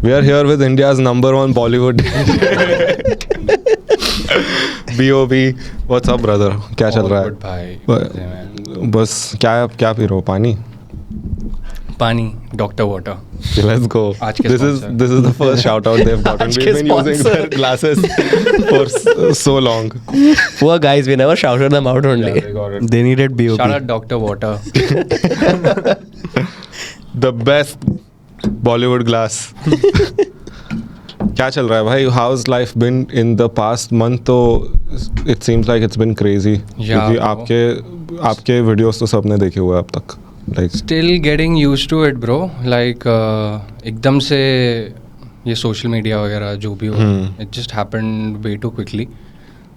We are here with India's #1 Bollywood. B.O.B. What's up, brother? क्या चल रहा है? भाई बस क्या पी रहे हो? पानी, डॉक्टर वाटर. Let's go. आज के This is the first shout out they've gotten. We've been using their glasses for so long. Poor guys, we never shouted them out only. They needed B.O.B. Shout out Dr. Water. The best Bollywood glass. क्या चल रहा है भाई? How's life been in the past month? तो it seems like it's been crazy. क्योंकि आपके videos तो सबने देखे हुए अब तक. Like Still getting used to it, bro. Like एकदम से ये social media वगैरह जो भी हो, it just happened way too quickly.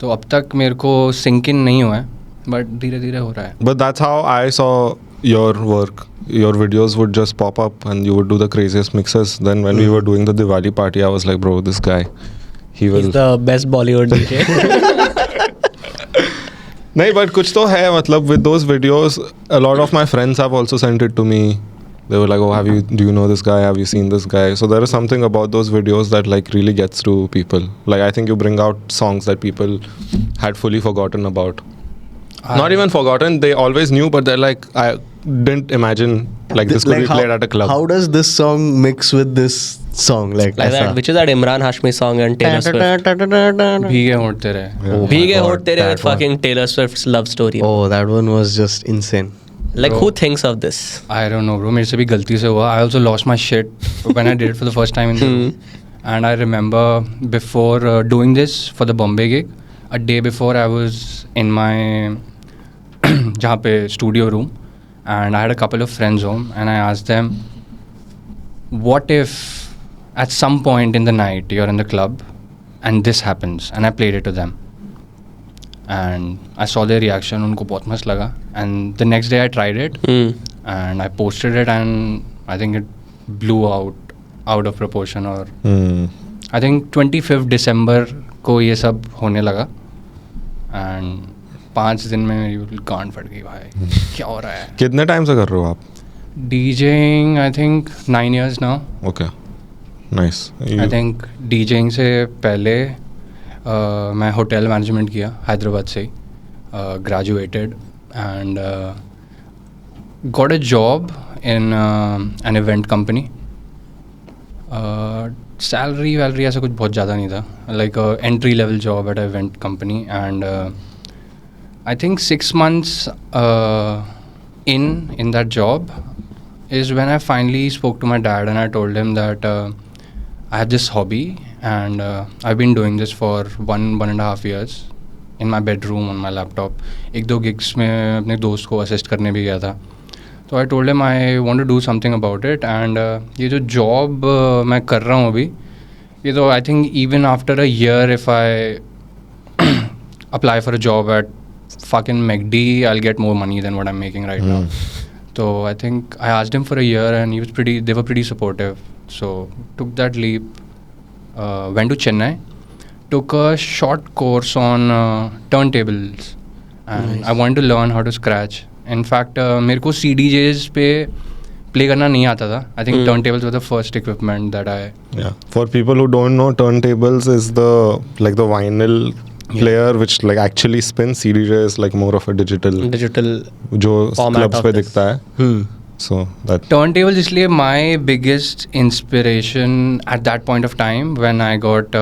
तो अब तक मेरे को sink in नहीं हुआ है, but धीरे धीरे हो रहा है. But that's how I saw your work. Your videos would just pop up and you would do the craziest mixes. Then when we were doing the Diwali party, I was like, bro, this guy, he will. He's the best Bollywood DJ. नहीं, but कुछ तो है मतलब with those videos. A lot of my friends have also sent it to me. They were like, oh, do you know this guy? Have you seen this guy? So there is something about those videos that like really gets to people. Like I think you bring out songs that people had fully forgotten about. Not even forgotten, they always knew, but they're like, I didn't imagine like this could be played at a club. How does this song mix with this song? Like that, which is that Imran Hashmi song and Taylor Swift. भीगे होठ तेरे. Bhige Hote Tere with fucking Taylor Swift's love story. Oh, that one was just insane. Like Bro. who thinks of this? I don't know, bro. मेरे से भी गलती से हुआ. I also lost my shit when I did it for the first time in the room. And I remember before doing this for the Bombay gig, a day before I was in my जहाँ पे studio room, and I had a couple of friends home, and I asked them, what if at some point in the night you're in the club and this happens, and I played it to them. And I saw their reaction, उनको बहुत मस्त लगा. And the next day I tried it, and I posted it, and I think it blew out of proportion. और I think 25th December को ये सब होने लगा, and 5 दिन में मेरी गांड फट गई भाई. क्या हो रहा है? कितने टाइम से कर रहे हो आप? DJing I think 9 years now. Okay, nice. I think DJing से पहले मैं होटल मैनेजमेंट किया हैदराबाद से ही, graduated and got a job in an event company. Salary ऐसा कुछ बहुत ज़्यादा नहीं था, like a entry level job at an event company. And I think 6 months in that job is when I finally spoke to my dad, and I told him that I have this hobby, and I've been doing this for 1.5 years in my bedroom on my laptop. 1-2 gigs में अपने दोस्त को assist करने भी गया था. तो I told him I want to do something about it, and ये जो job मैं कर रहा हूँ अभी, ये तो I think even after a year if I apply for a job at fucking McD, I'll get more money than what I'm making right now. So I think I asked him for a year, and they were pretty supportive. So took that leap, went to Chennai, took a short course on turntables, and nice. I wanted to learn how to scratch. In fact, मेरे को CDJs पे play करना नहीं आता था. I think turntables were the first equipment that I. Yeah. For people who don't know, turntables is the vinyl player which like actually spins. CDJ is like more of a digital जो clubs पे दिखता है. So that turntables इसलिए my biggest inspiration at that point of time when I got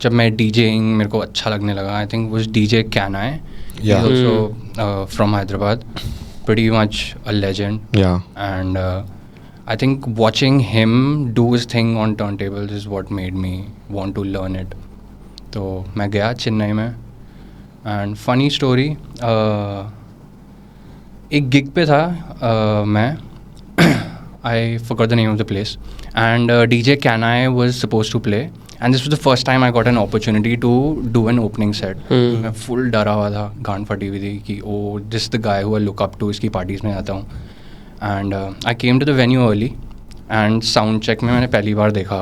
जब मैं DJing मेरे को अच्छा लगने लगा, I think was DJ Kanai. Yeah. He's also from Hyderabad, pretty much a legend. Yeah. And I think watching him do his thing on turntables is what made me want to learn it. तो मैं गया चेन्नई में, and funny story, एक gig पे था मैं, I forgot the name of the place, and DJ Kanai was supposed to play, and this was the first time I got an opportunity to do an opening set. मैं full डरा हुआ था, गांड फटी हुई थी कि oh this the guy who I look up to, इसकी पार्टीज़ में आता हूँ. And I came to the venue early, and sound check में मैंने पहली बार देखा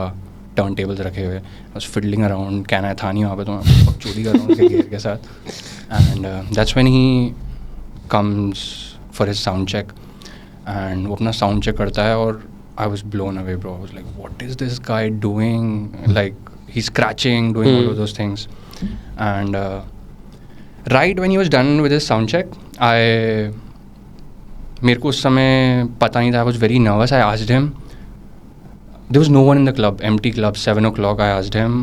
टर्न टेबल्स रखे हुए. बस फिडलिंग अराउंड, कहना था नहीं वहाँ पे, तो मैं पकचूली कर रहा हूँ उसके गियर के साथ. And that's when he comes for his sound check, and वो अपना साउंड चेक करता है, और I was blown away, bro. I was like, what is this guy doing? Like, he's scratching, doing all of those things. And right when he was done with his sound check, मेरे को उस समय पता नहीं था. I was very nervous. I asked him. There was no one in the club, empty club, 7 o'clock. I asked him,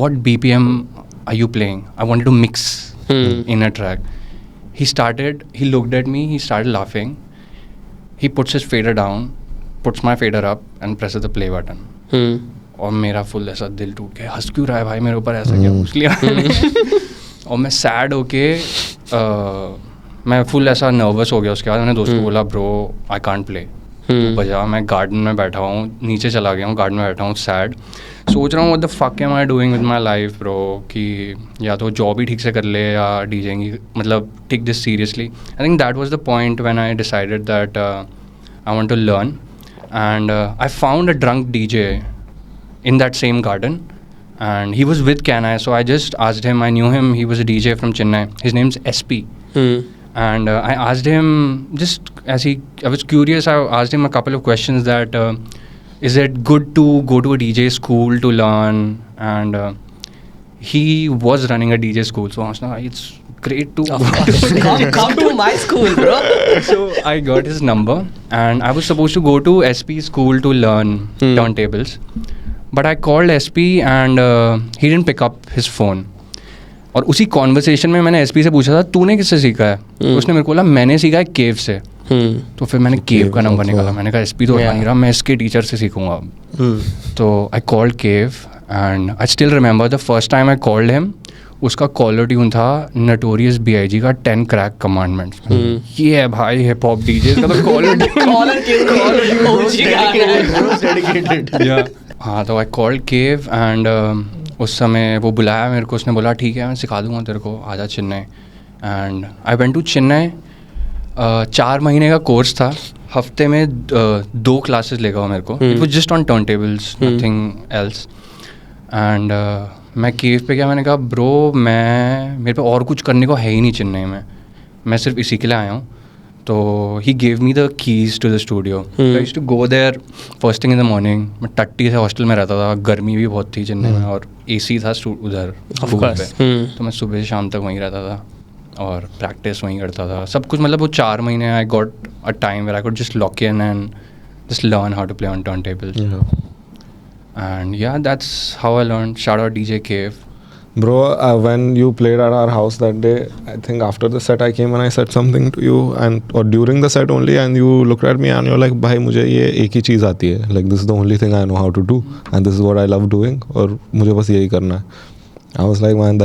what BPM are you playing? I wanted to mix in a track. He looked at me, he started laughing. He puts his fader down, puts my fader up and presses the play button. और मेरा full ऐसा दिल टूट गया. हंस क्यों रहा है भाई मेरे ऊपर, ऐसा क्या पूछ लिया. और मैं सैड होके मैं फुल ऐसा नर्वस हो गया. उसके बाद मैंने दोस्त को बोला, ब्रो आई कांट प्ले, बजा. मैं गार्डन में बैठा हूँ, नीचे चला गया हूँ, गार्डन में बैठा हूँ सैड. सोच रहा हूँ what the fuck am I doing with my life bro, कि या तो जॉब ही ठीक से कर ले या डीजेइंग, मतलब take this seriously. I think that was the point when I decided that I want to learn. And I found a drunk DJ in that same garden, and he was with Kanai, so I just asked him. I knew him, he was a DJ from Chennai. His name's SP. And I asked him, just as I was curious, I asked him a couple of questions that is it good to go to a DJ school to learn? And he was running a DJ school, so I was like, it's great to come to my school, bro. So I got his number, and I was supposed to go to SP school to learn turntables. But I called SP and he didn't pick up his phone. और उसी conversation में मैंने SP से पूछा था, तूने किससे सीखा है? तो उसने मेरे को बोला, मैंने सीखा है केव से. तो फिर मैंने केव का नंबर निकाला. मैंने कहा SP तो उठा नहीं रहा, मैं इसके टीचर से सीखूंगा. तो I called cave and I still remember the first time I called him. उसका कॉलर ट्यून था नटोरियस B.I.G का 10 क्रैक कमांडमेंट्स. ये है भाई हिप हॉप डीजे का तो कॉलर ट्यून. हाँ, तो आई कॉल्ड केव एंड उस समय वो बुलाया मेरे को. उसने बोला ठीक है मैं सिखा दूंगा तेरे को, आजा Chennai. And I went to Chennai. 4 महीने का कोर्स था. हफ्ते में 2 क्लासेस लेगा वो मेरे को. It was just on turn tables, nothing else. And मैं केव पे गया. मैंने कहा ब्रो मेरे पे और कुछ करने को है ही नहीं चेन्नई में, मैं सिर्फ इसी के लिए आया हूँ. तो he gave me the keys to the studio. I used to go there first thing in the morning. मैं टट्टी से हॉस्टल में रहता था, गर्मी भी बहुत थी चेन्नई में और AC था उधर पे. तो मैं सुबह से शाम तक वहीं रहता था और प्रैक्टिस वहीं करता था, सब कुछ. मतलब वो 4 महीने I got a time where I could just lock in and just learn how to play on turntables. And yeah, that's how I learned. Shout out DJ Cave. Bro, when you played at our house that day, I think after the set I came and I said something to you, or during the set only, and you looked at me and you're like, भाई मुझे ये एक ही चीज़ आती है, like this is the only thing I know how to do and this is what I love doing, और मुझे बस यही करना है. I was like, man,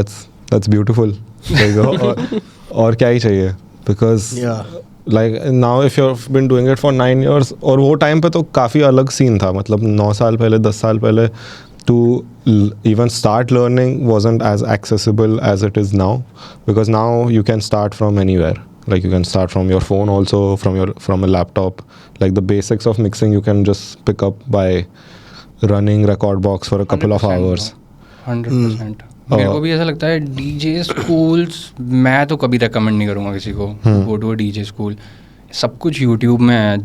that's beautiful. Like, और क्या ही चाहिए, because like now if you've been doing it for 9 years, और वो टाइम पे तो काफ़ी अलग सीन था. मतलब 9 साल पहले, 10 साल पहले to even start learning wasn't as accessible as it is now, because now you can start from anywhere. Like you can start from your phone also, from a laptop. Like the basics of mixing you can just pick up by running record box for a couple of hours. 100%. मेरे को भी ऐसा लगता है DJ schools मैं तो कभी recommend नहीं करूँगा किसी को go to a DJ school. सब कुछ YouTube में है.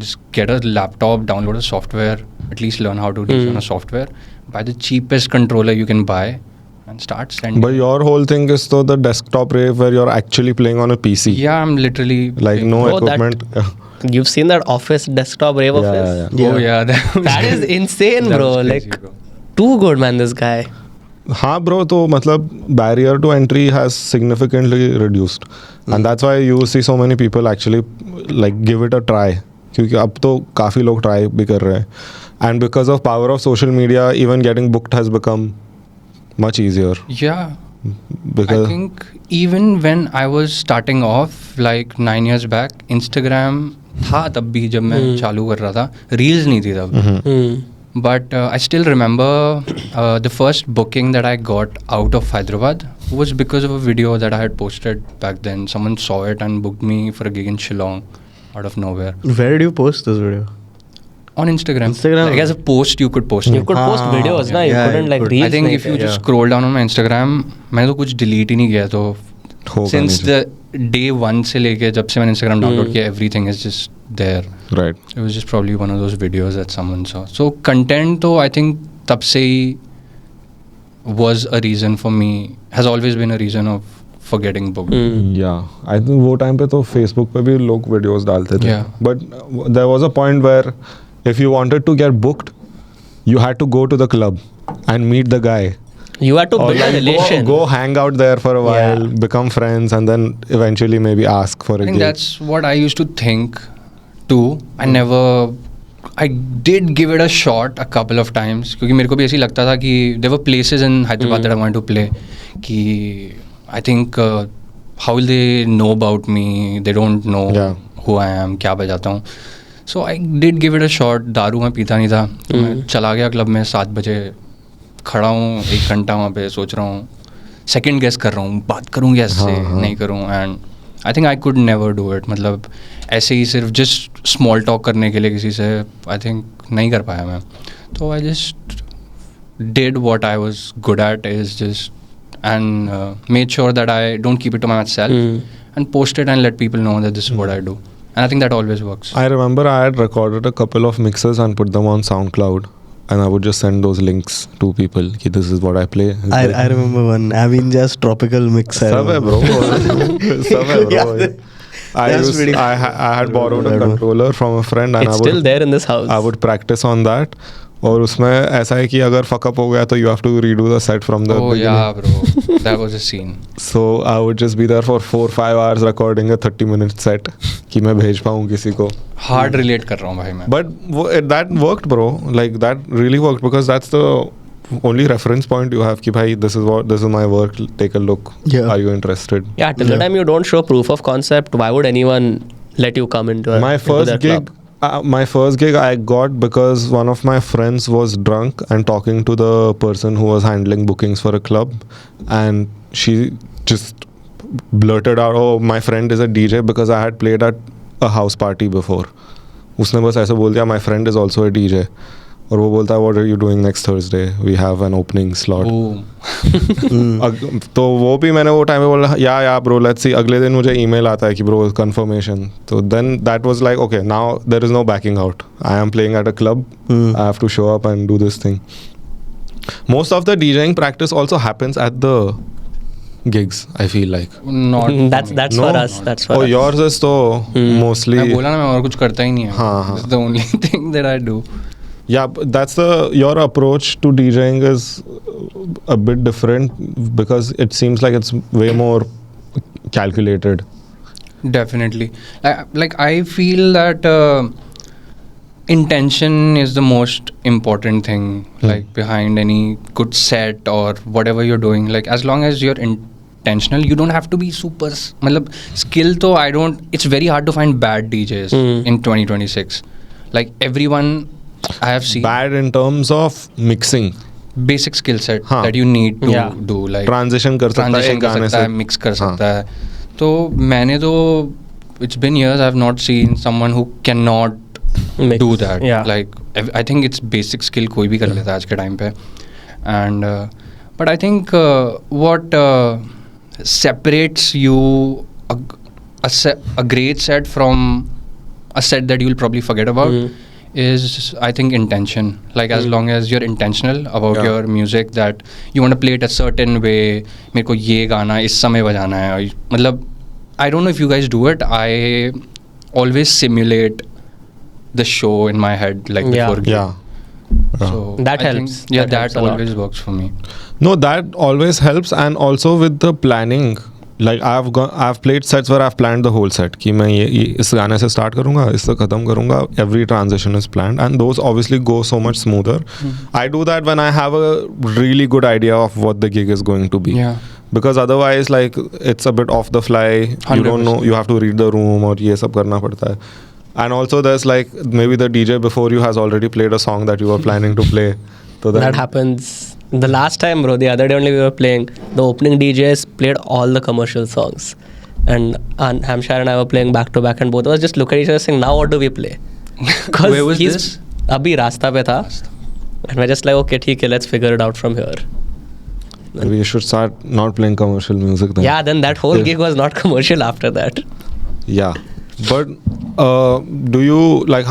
Just get a laptop, download a software, at least learn how to do on a software, buy the cheapest controller you can buy and start sending. But your whole thing is though the desktop rave where you're actually playing on a PC. Yeah, I'm literally like no equipment. You've seen that office desktop rave office? Oh yeah, that is insane, bro. Crazy, like too good, man, this guy. हाँ bro, तो मतलब barrier to entry has significantly reduced, and that's why you see so many people actually like give it a try. क्योंकि अब तो काफ़ी लोग try भी कर रहे हैं. And because of power of social media even getting booked has become much easier. I think even when I was starting off like 9 years back, Instagram था तब भी जब मैं चालू कर रहा था. रील्स नहीं थी तब. But I still remember the first booking that I got out of Hyderabad was because of a video that I had posted back then. Someone saw it and booked me for a gig in Shillong. Out of nowhere. Where did you post this video? On Instagram. Like as a post, you could post. You could post videos, na? You couldn't like reels. I think if you just scroll down on my Instagram, मैंने तो कुछ delete ही नहीं किया. तो since the day one से लेके जब से मैंने Instagram download किया, everything is just there. Right. It was just probably one of those videos that someone saw. So content तो I think तब से ही was a reason for me, has always been a reason of for getting booked. Yeah, I think वो time पे तो Facebook पे भी लोग videos डालते थे. Yeah. But there was a point where if you wanted to get booked, you had to go to the club and meet the guy. You had to Or build a like relation. go hang out there for a while, Yeah. become friends, and then eventually maybe ask for a I think gig. that's what I used to think too. I did give it a shot a couple of times क्योंकि मेरे को भी ऐसे ही लगता था कि there were places in Hyderabad that I wanted to play कि I think how will they know about me? They don't know Yeah. who I am, क्या बजाता हूँ. So I did give it a shot. दारू मैं पीता नहीं था तो मैं चला गया क्लब में 7 बजे, खड़ा हूँ 1 घंटा वहाँ पे, सोच रहा हूँ, सेकंड गेस कर रहा हूँ, बात करूँगी ऐसे नहीं करूँ. And I think I could never do it. मतलब ऐसे ही सिर्फ जस्ट स्मॉल टॉक करने के लिए किसी से आई थिंक नहीं कर पाया मैं. तो I just did what I was good at is just and made sure that I don't keep it to myself and post it and let people know that this is what I do. And I think that always works. I remember I had recorded a couple of mixes and put them on SoundCloud, and I would just send those links to people. Ki this is what I play. I remember one Avinja's tropical mix. Sab hai bro. Sab hai bro. Yeah. I had borrowed a controller from a friend, and It's still there in this house. I would practice on that. और उसमें ऐसा है कि अगर fuck up हो गया तो you have to redo the set from the beginning. Yeah, bro. That was a scene. So I would just be there for 4-5 hours recording a 30-minute set कि मैं भेज पाऊँ किसी को. Hard relate कर रहा हूँ भाई मैं. But that worked, bro. Like that really worked because that's the only reference point you have कि भाई this is my work. Take a look. Yeah. Are you interested? Yeah, till the time you don't show proof of concept, why would anyone let you come into My into first their gig. club? My first gig I got because one of my friends was drunk and talking to the person who was handling bookings for a club, and she just blurted out, "Oh, my friend is a DJ," because I had played at a house party before. उसने बस ऐसे बोल दिया, "My friend is also a DJ." और वो बोलता है, "What are you doing next Thursday? We have an opening slot." Boom. तो वो भी मैंने वो टाइम पे बोला, या ब्रो लेट्स सी. अगले दिन मुझे ईमेल आता है कि ब्रो कंफर्मेशन. तो then that was like okay, now there is no backing out. I am playing at a club. I have to show up and do this thing. Most of the DJing practice also happens at the gigs, I feel like. Not That's No? for us. That's for Oh, us. yours is तो mostly. मैं बोला ना मैं और कुछ करता ही नहीं है. हाँ, हाँ. This is the only thing that I do. Yeah, but that's your approach to DJing is a bit different because it seems like it's way more calculated. Definitely. Like I feel that intention is the most important thing like behind any good set or whatever you're doing. Like as long as you're intentional, you don't have to be super matlab skill to I don't it's very hard to find bad DJs in 2026. Like everyone I have seen Bad in terms of mixing. basic skill set हाँ. that you need to Yeah. do like Transition कर सकता है transition एक कर गाने सकता से. है, mix कर हाँ. सकता है. तो मैंने तो it's been years I've not seen someone who cannot Mix. do that. Yeah. Like I think it's basic skill कोई भी कर लेता है आज के टाइम पे. And but I think what separates you a great set from a set that you'll probably forget about is I think intention. Like as long as you're intentional about Yeah. your music that you want to play it a certain way. मेरे को ये गाना इस समय बजाना है. मतलब I don't know if you guys do it. I always simulate the show in my head like Yeah. before gig. Yeah. So That I helps. think, yeah, That that helps a lot. always works for me. No, that always helps, and also with the planning. Like I've played sets where I've planned the whole set कि मैं ये इस गाने से start करूँगा, इससे ख़त्म करूँगा. Every transition is planned, and those obviously go so much smoother. I do that when I have a really good idea of what the gig is going to be. Yeah. Because otherwise, like it's a bit off the fly. You don't know. 100%. You have to read the room और ये सब करना पड़ता है. And also there's like maybe the DJ before you has already played a song that you were planning to play. So That happens. The last time, bro, the other day only we were playing, the opening DJs played all the commercial songs. And Hampshire and I were playing back to back, and both of us just look at each other saying, now what do we play? Where was this? Abhi Rasta pe tha. And we're just like, okay, theek hai, let's figure it out from here. Maybe you should start not playing commercial music then. Yeah, then that whole Yeah. gig was not commercial after that. Yeah. But do you like?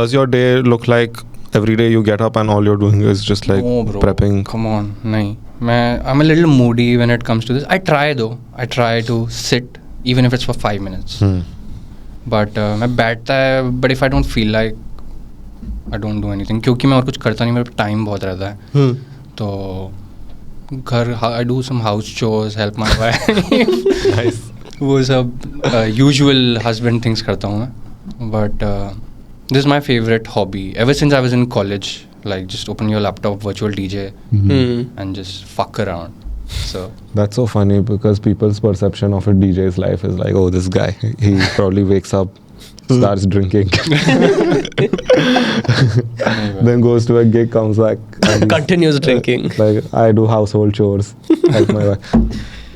Does your day look like every day you get up and all you're doing is just like No, bro. prepping? Come on, nahi. I'm a little moody when it comes to this. I try though. I try to sit even if it's for 5 minutes. But मैं बैठता है. But if I don't feel like, I don't do anything. क्योंकि मैं और कुछ करता नहीं. मेरे टाइम बहुत रहता है. तो घर I do some house chores, help my wife. Nice. वो सब usual husband things करता हूँ मैं. But this is my favorite hobby. Ever since I was in college, like just open your laptop, virtual DJ, and just fuck around. So That's so funny because people's perception of a DJ's life is like, oh, this guy, he probably wakes up, starts drinking, then goes to a gig, comes back, and he's, Continues drinking. Like I do household chores, help my wife.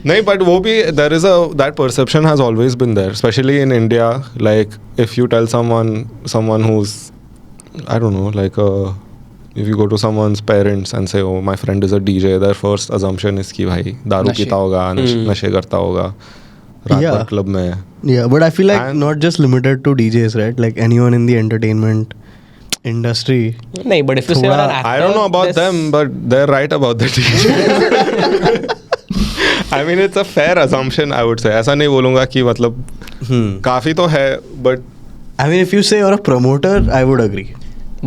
No, but wo bhi, that perception has always been there, especially in India. Like if you tell someone who's, I don't know, like if you go to someone's parents and say, oh, my friend is a DJ, their first assumption is कि भाई दारू नशे। पीता होगा, नशे करता होगा, रात Yeah. भर क्लब में है. Yeah, but I feel like And- not just limited to DJs, right? Like anyone in the entertainment industry. No, but if you say you're an actor, I don't know about there's- them, but they're right about the DJ. I mean, it's a fair assumption, I would say. ऐसा नहीं बोलूँगा कि मतलब काफी तो है, but I mean, if you say you're a promoter, I would agree.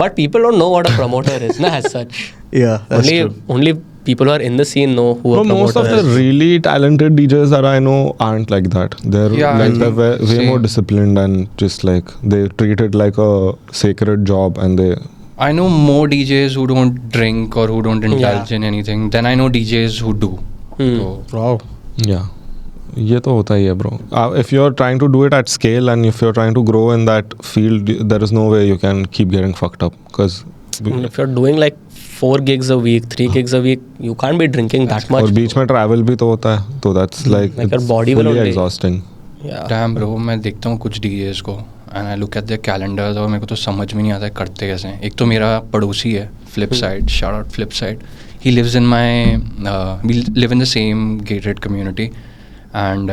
But people don't know what a promoter is, na, as such. Yeah, that's true. Only people who are in the scene know who a no, most promoter of the is. really talented DJs that I know aren't like that. They're Yeah, like I they're know. way more Same. disciplined and just like they treat it like a sacred job and they. I know more DJs who don't drink or who don't indulge Yeah. in anything than I know DJs who do. So, Wow. Yeah. ये तो होता ही है bro. If you're trying to do it at scale and if you're trying to grow in that field, there is no way you can keep getting fucked up because. And if you're doing like 4 gigs a week, 3 gigs a week, you can't be drinking that much. और बीच में travel भी तो होता है, तो that's like Like your it's body will fully only- exhausting. Yeah. damn bro, मैं देखता हूँ कुछ DJs को and I look at their calendars और मेरे को तो समझ में नहीं आता है करते कैसे हैं. एक तो मेरा पड़ोसी है Flipside, shout out Flipside. He lives in we live in the same gated community and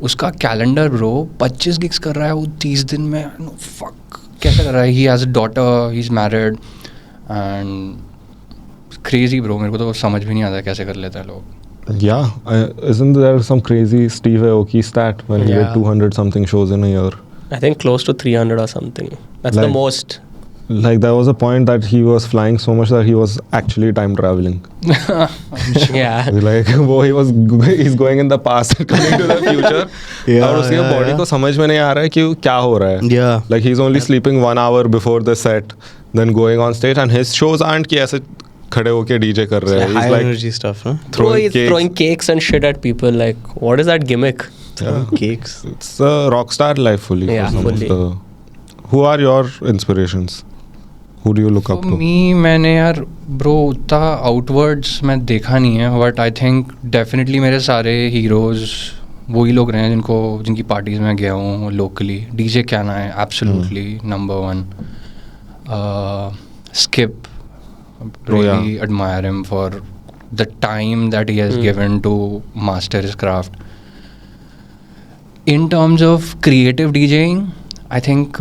उसका कैलेंडर ब्रो 25 गिग्स कर रहा है वो 30 दिन में. नो फक, कैसे कर रहा है? He has a daughter, he is married and crazy bro. मेरे को तो समझ भी नहीं आता है कैसे कर लेता है लोग. Yeah, isn't there some crazy Steve Aoki stat when he Yeah. did 200 something shows in a year? I think close to 300 or something. That's the Like- most. Like there was a point that he was flying so much that he was actually time traveling. Yeah. Like वो he's going in the past and coming to the future. Yeah, और उसके yeah, body yeah. को समझ में नहीं आ रहा है कि क्या हो रहा है. Yeah. Like he's only sleeping 1 hour before the set, then going on stage, and his shows aren't कि ऐसे खड़े होके DJ कर रहे हैं. High He's like energy stuff, huh? Bro, throwing he's cakes. throwing cakes and shit at people. Like, what is that gimmick? Yeah. Cakes. It's a rock star life fully. for Yeah, some of fully. Who are your inspirations? Who do you look up to? मैंने यार bro उतना outwards मैं देखा नहीं है but I think definitely मेरे सारे heroes वही लोग रहे हैं जिनकी पार्टीज़ में गया हूँ लोकली. डीजे कैना है absolutely number 1. Skip, really admire him for the time that he has given to master his craft. In terms of creative DJing, I think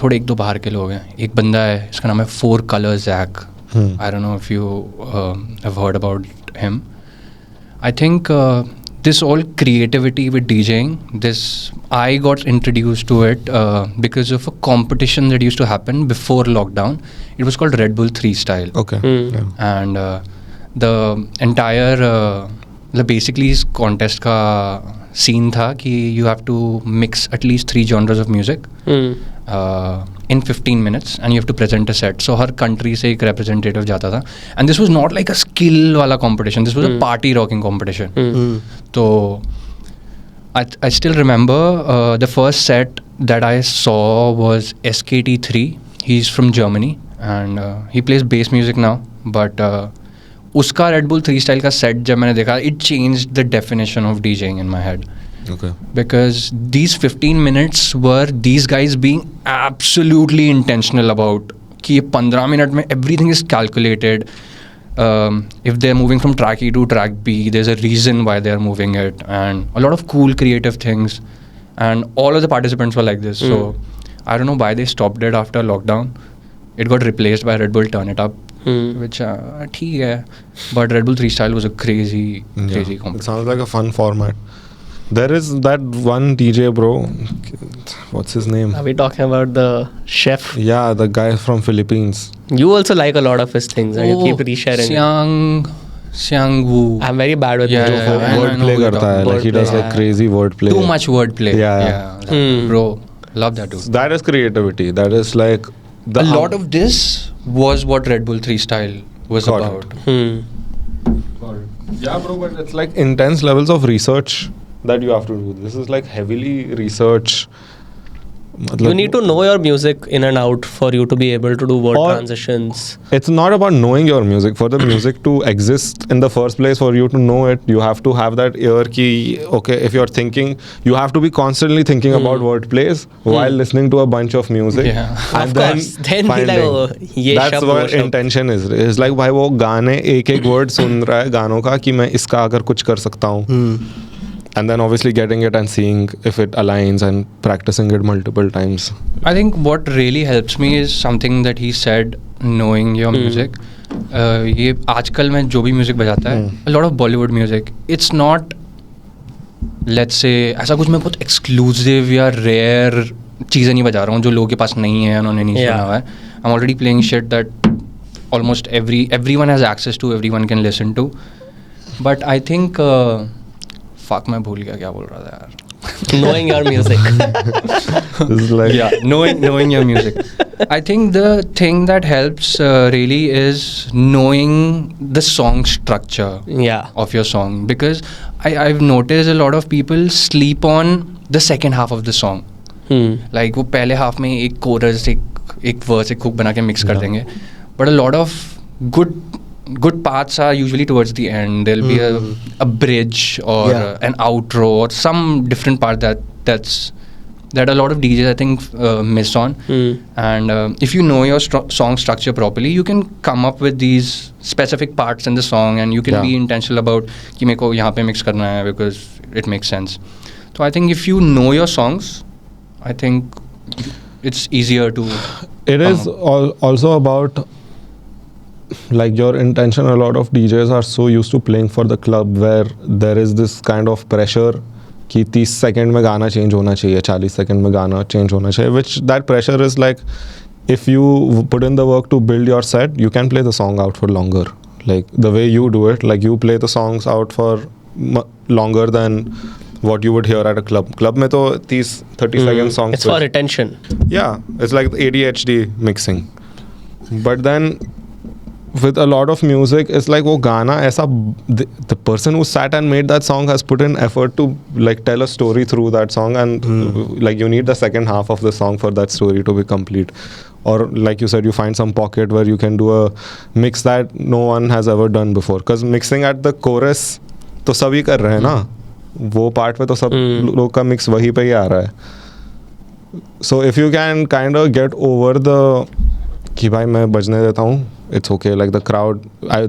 थोड़े 1-2 बाहर के लोग हैं. एक बंदा है, इसका नाम है 4 Colors Zach. I don't know if you have heard about him. I think this all creativity with DJing, I got introduced to it because of a competition that used to happen before lockdown. It was called Red Bull 3 Style. Okay. Yeah. And the entire basically इस contest का scene था कि you have to mix at least 3 genres of music in 15 minutes and you have to present a set. So her country से एक representative जाता था. And this was not like a skill वाला competition. This was a party rocking competition. So I still remember the first set that I saw was SKT3. He's from Germany and he plays bass music now. But उसका Red Bull 3 Style का set जब मैंने देखा, it changed the definition of DJing in my head. Okay. Because these 15 minutes were these guys being absolutely intentional about कि ये 15 minute में everything is calculated. if they're moving from track E to track B, there's a reason why they're moving it, and a lot of cool creative things. And all of the participants were like this. So I don't know why they stopped it after lockdown. It got replaced by Red Bull Turn It Up, which ठीक है. But Red Bull 3style was a crazy It competition. sounds like a fun format. There is that one DJ, bro. What's his name? Are we talking about the chef? Yeah, the guy from Philippines. You also like a lot of his things and you keep resharing it. Xiang Wu. I'm very bad with Yeah, the yeah, yeah. I Wordplay know who you're करता है. Like he does like crazy wordplay. Too much wordplay. Yeah. Bro, love that dude. That is creativity. That is like A lot of this was what Red Bull 3style was Got about. Yeah, bro, but it's like intense levels of research that you have to do. This is like heavily research. You need to know your music in and out for you to be able to do word Or- transitions. It's not about knowing your music. For the music to exist in the first place, for you to know it, you have to have that ear ki, okay, if you're thinking, you have to be constantly thinking about wordplays while listening to a bunch of music. Yeah. And Of course. Then be like, finding. oh, ye That's shabd, wo what shabd. intention is. It's like, भाई वो गाने एक word सुन रहा है गानों का कि मैं इसका अगर कुछ कर सकता हूँ. And then obviously getting it and seeing if it aligns and practicing it multiple times. I think what really helps me is something that he said, knowing your music. ये आजकल मैं जो भी म्यूजिक बजाता है, a lot of Bollywood music, it's not, let's say, ऐसा कुछ मैं बहुत exclusive या rare चीज़ें नहीं बजा रहा हूँ जो लोगों के पास नहीं है, उन्होंने नहीं सुना हुआ है. I'm already playing shit that almost everyone has access to, everyone can listen to. But I think fuck, मैं भूल गया क्या बोल रहा था यार. Knowing your music. This is like knowing your music. I think the thing that helps really is knowing the song structure Yeah. of your song, because I've noticed a lot of people sleep on the second half of the song. Like वो पहले half में एक chorus, एक verse, एक hook बना के mix कर देंगे. But a lot of good parts are usually towards the end. There'll be a bridge or an outro or some different part that a lot of DJs I think miss on. And if you know your song structure properly, you can come up with these specific parts in the song, and you can be intentional about कि मेरे को यहाँ पे mix करना है because it makes sense. So I think if you know your songs, I think it's easier to. it is also about like your intention. A lot of DJs are so used to playing for the club where there is this kind of pressure कि 30 second में गाना change होना चाहिए, 40 second में गाना change होना चाहिए, which that pressure is like, if you put in the work to build your set, you can play the song out for longer. Like the way you do it, like you play the songs out for longer than what you would hear at a club. Club में तो 30 second songs. It's for retention. Yeah, it's like ADHD mixing. But then with a lot of music, it's like वो गाना ऐसा, the person who sat and made that song has put in effort to like tell a story through that song, and like you need the second half of the song for that story to be complete. Or like you said, you find some pocket where you can do a mix that no one has ever done before, because mixing at the chorus तो सभी कर रहे हैं ना, वो part पे तो सब लोग का mix वहीं पे ही आ रहा है. So if you can kind of get over the कि भाई मैं बजने देता हूँ, it's okay, like the crowd,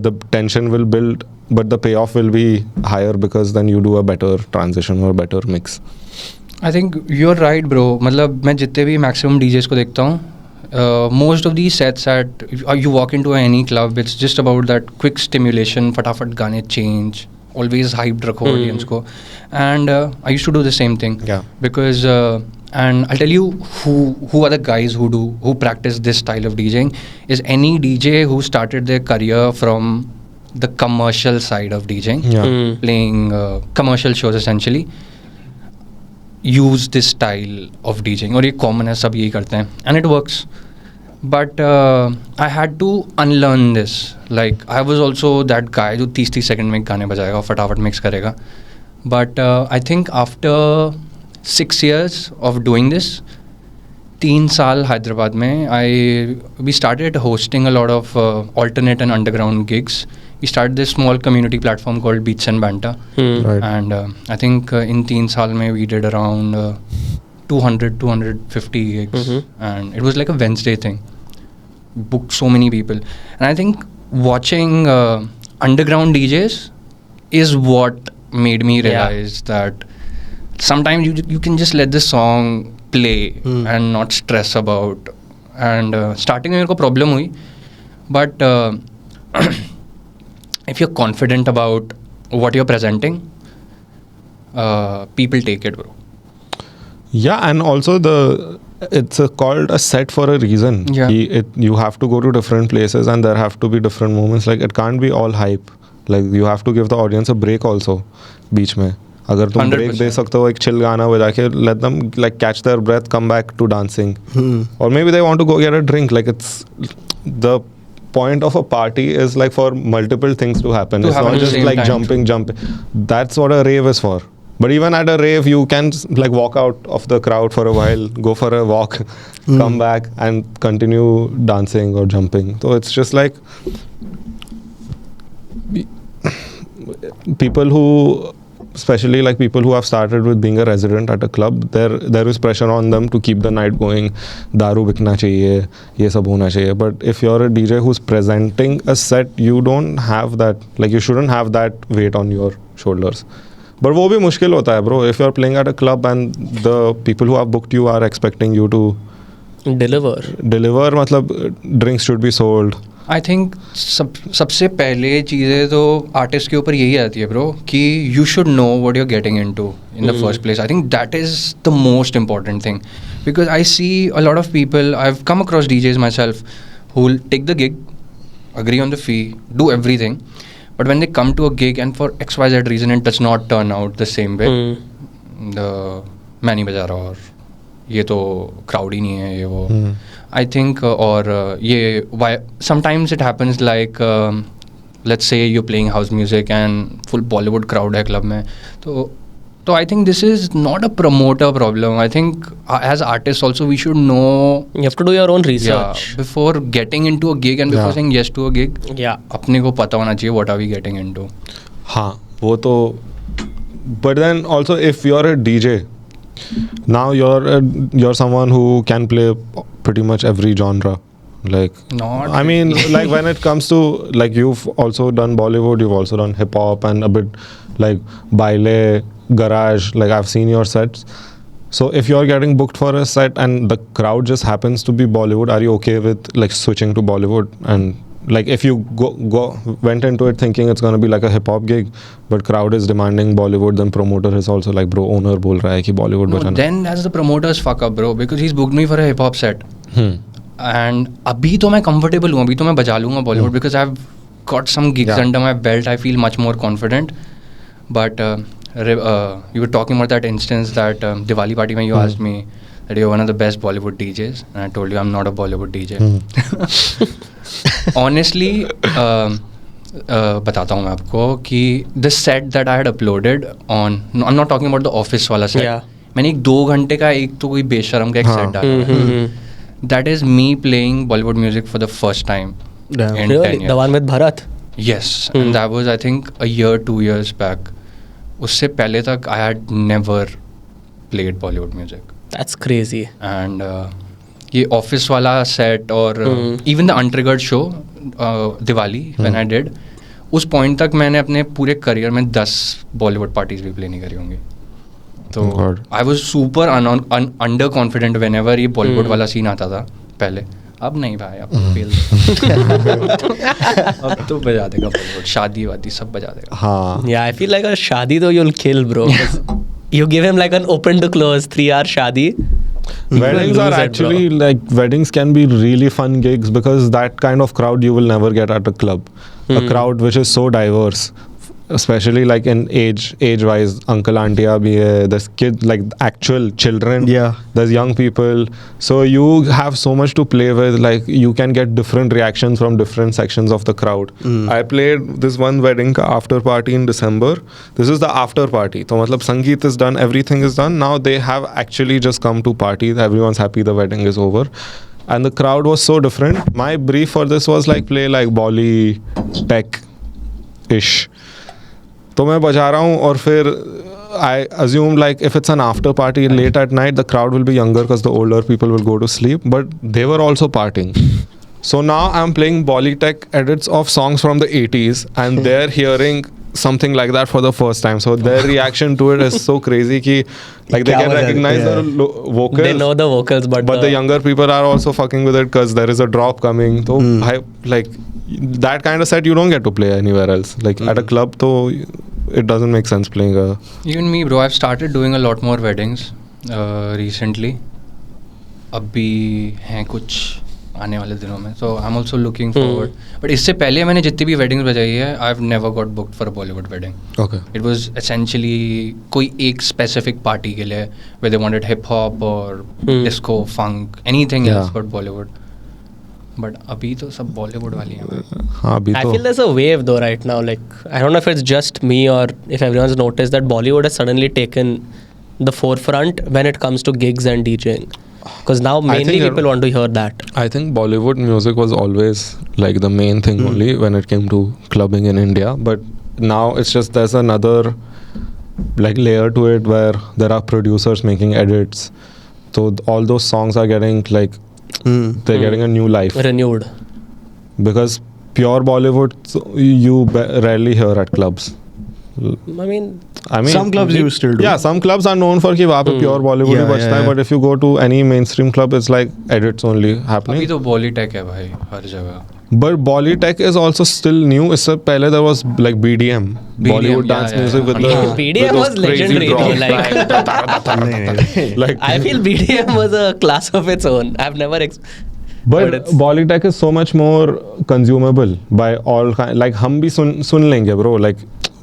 the tension will build, but the payoff will be higher because then you do a better transition or better mix. I think you're right, bro. मतलब मैं जितने भी maximum DJs को देखता हूँ, most of these sets at you walk into any club, it's just about that quick stimulation, फटाफट गाने change, always hyped रखो audience को. And I used to do the same thing. Yeah. Because and I'll tell you who are the guys who practice this style of DJing is any DJ who started their career from the commercial side of DJing, playing commercial shows essentially, use this style of DJing. और ये common है, सब यही करते हैं, and it works. But I had to unlearn this. Like I was also that guy जो 30 second में गाने बजाएगा और फटाफट mix करेगा. But I think after 6 years of doing this, 3 साल हैदराबाद में, we started hosting a lot of alternate and underground gigs. We started this small community platform called Beats and Banta. Right. And I think in 3 साल में we did around 250 gigs. And it was like a Wednesday thing. Booked so many people. And I think watching underground DJs is what made me realize that sometimes you can just let the song play and not stress about. And starting में मेरे को problem हुई, but if you're confident about what you're presenting, people take it, bro. Yeah, and also it's called a set for a reason. Yeah. You have to go to different places and there have to be different moments. Like it can't be all hype. Like you have to give the audience a break also. बीच में अगर तुम 100%. break दे सकते हो एक chill गाना बजा के, let them like catch their breath, come back to dancing. Or maybe they want to go get a drink. Like it's the point of a party is like for multiple things to happen. To It's happen not at the just same like time. jumping. That's what a rave is for. But even at a rave, you can like walk out of the crowd for a while, go for a walk, come back and continue dancing or jumping. So it's just like people who, especially like people who have started with being a resident at a club, there is pressure on them to keep the night going. दारू बिकना चाहिए, ये सब होना चाहिए. But if you're a DJ who's presenting a set, you don't have that. Like you shouldn't have that weight on your shoulders. But वो भी मुश्किल होता है, bro. If you're playing at a club and the people who have booked you are expecting you to deliver, मतलब drinks should be sold. I think सबसे पहले चीज़ें तो आर्टिस्ट के ऊपर यही आती है ब्रो कि you should know what you are getting into in the first place. I think that is the most important thing because I see a lot of people, I have come across DJs myself who will take the gig, agree on the fee, do everything, but when they come to a gig and for XYZ reason it does not turn out the same way, मैं नहीं बजा रहा और ये तो crowd ही नहीं है ये वो. I think और ये why sometimes it happens like let's say you're playing house music and full Bollywood crowd है club में, तो I think this is not a promoter problem. I think as artists also we should know, You have to do your own research. before getting into a gig and before Yeah. saying yes to a gig, Yeah. अपने को पता होना चाहिए what are we getting into. हाँ वो तो. But then also if you're a DJ, now you're someone who can play pretty much every genre. Like Not I mean like when it comes to like you've also done Bollywood, you've also done hip hop and a bit like baile, garage. Like I've seen your sets. So if you're getting booked for a set and the crowd just happens to be Bollywood, are you okay with like switching to Bollywood? And like if you went into it thinking it's going to be like a hip hop gig, but crowd is demanding Bollywood, then promoter is also like, bro, owner बोल रहा है कि Bollywood no, बजाना. then that's the promoter's fuck up bro because he's booked me for a hip hop set. And अभी तो मैं comfortable हूँ, अभी तो मैं बजा लूँगा Bollywood because I've got some gigs Yeah. under my belt. I feel much more confident. But you were talking about that instance that Diwali party when you asked me that you're one of the best Bollywood DJs, and I told you I'm not a Bollywood DJ. Honestly, बताता हूँ मैं आपको कि the set that I had uploaded on, no, I'm not talking about the office वाला set. Yeah. मैंने एक 2 घंटे का एक तो कोई बेशरम का एक हाँ. set डाला है. That is me playing Bollywood music for the first time Damn. in 10 Really? years. The one with Bharat? Yes, and that was I think a year, 2 years back. उससे पहले तक I had never played Bollywood music. That's crazy. And ये office वाला set और even the untriggered show Diwali when I did, उस point तक मैंने अपने पूरे career में 10 Bollywood parties भी play नहीं करी होंगी. तो God. I was super under confident whenever ये Bollywood वाला scene आता था पहले. अब नहीं भाई, अब तो fail. अब तो बजा देगा Bollywood, शादी वादी सब बजा देगा. हाँ. Yeah, I feel like a shadi though you'll kill, bro. 'Cause you give him like an open to close 3-hour shadi. Weddings are actually like weddings can be really fun gigs because that kind of crowd you will never get at a club. A crowd which is so diverse, especially like in age wise. Uncle auntie bhi hai, there's kids like actual children. Yeah. There's young people. So you have so much to play with. Like you can get different reactions from different sections of the crowd. I played this one wedding ka after party in December. This is the after party. So matlab Sangeet is done, everything is done. Now they have actually just come to party. Everyone's happy the wedding is over. And the crowd was so different. My brief for this was like play like Bolly, tech-ish. तो मैं बजा रहा हूँ और फिर I assume like if it's an after party late at night, the crowd will be younger because the older people will go to sleep. But they were also partying. So now I'm playing Bollytech edits of songs from the 80s, and they're hearing something like that for the first time. So their reaction to it is so crazy ki, like they Kya can wajah- recognize yeah. the vocals. They know the vocals, but But the younger people are also fucking with it because there is a drop coming. So like that kind of set you don't get to play anywhere else. Like at a club, though, it doesn't make sense playing a. Even me, bro, I've started doing a lot more weddings recently. अभी हैं कुछ आने वाले दिनों में, so I'm also looking forward. But इससे पहले मैंने जितनी भी weddings बजाई है, I've never got booked for a Bollywood wedding. Okay. It was essentially कोई एक specific party के लिए where they wanted hip hop or disco, funk, anything else Yeah. but Bollywood. But अभी तो सब Bollywood वाली हैं. हाँ अभी I तो. feel there's a wave though right now. Like I don't know if it's just me or if everyone's noticed that Bollywood has suddenly taken the forefront when it comes to gigs and DJing. Because now mainly think people want to hear that. I think Bollywood music was always like the main thing only when it came to clubbing in India. But now it's just there's another like layer to it where there are producers making edits. So all those songs are getting like they're getting a new life Renewed. because pure Bollywood you rarely hear at clubs. I mean, some clubs you still do. Yeah, some clubs are known for कि वहाँ पे pure Bollywood ही Yeah, बजता है. yeah. But if you go to any mainstream club, it's like edits only अभी happening. तो Bollytech है भाई हर जगह. But Bollytech is also still new. इससे पहले there was like BDM, Bollywood yeah, dance yeah, music with yeah. the BDM with those was crazy legendary though, drops. like Like I feel BDM was a class of its own. I've never but it's- Bollytech is so much more consumable by all kind. Like हम भी सुन लेंगे bro. Like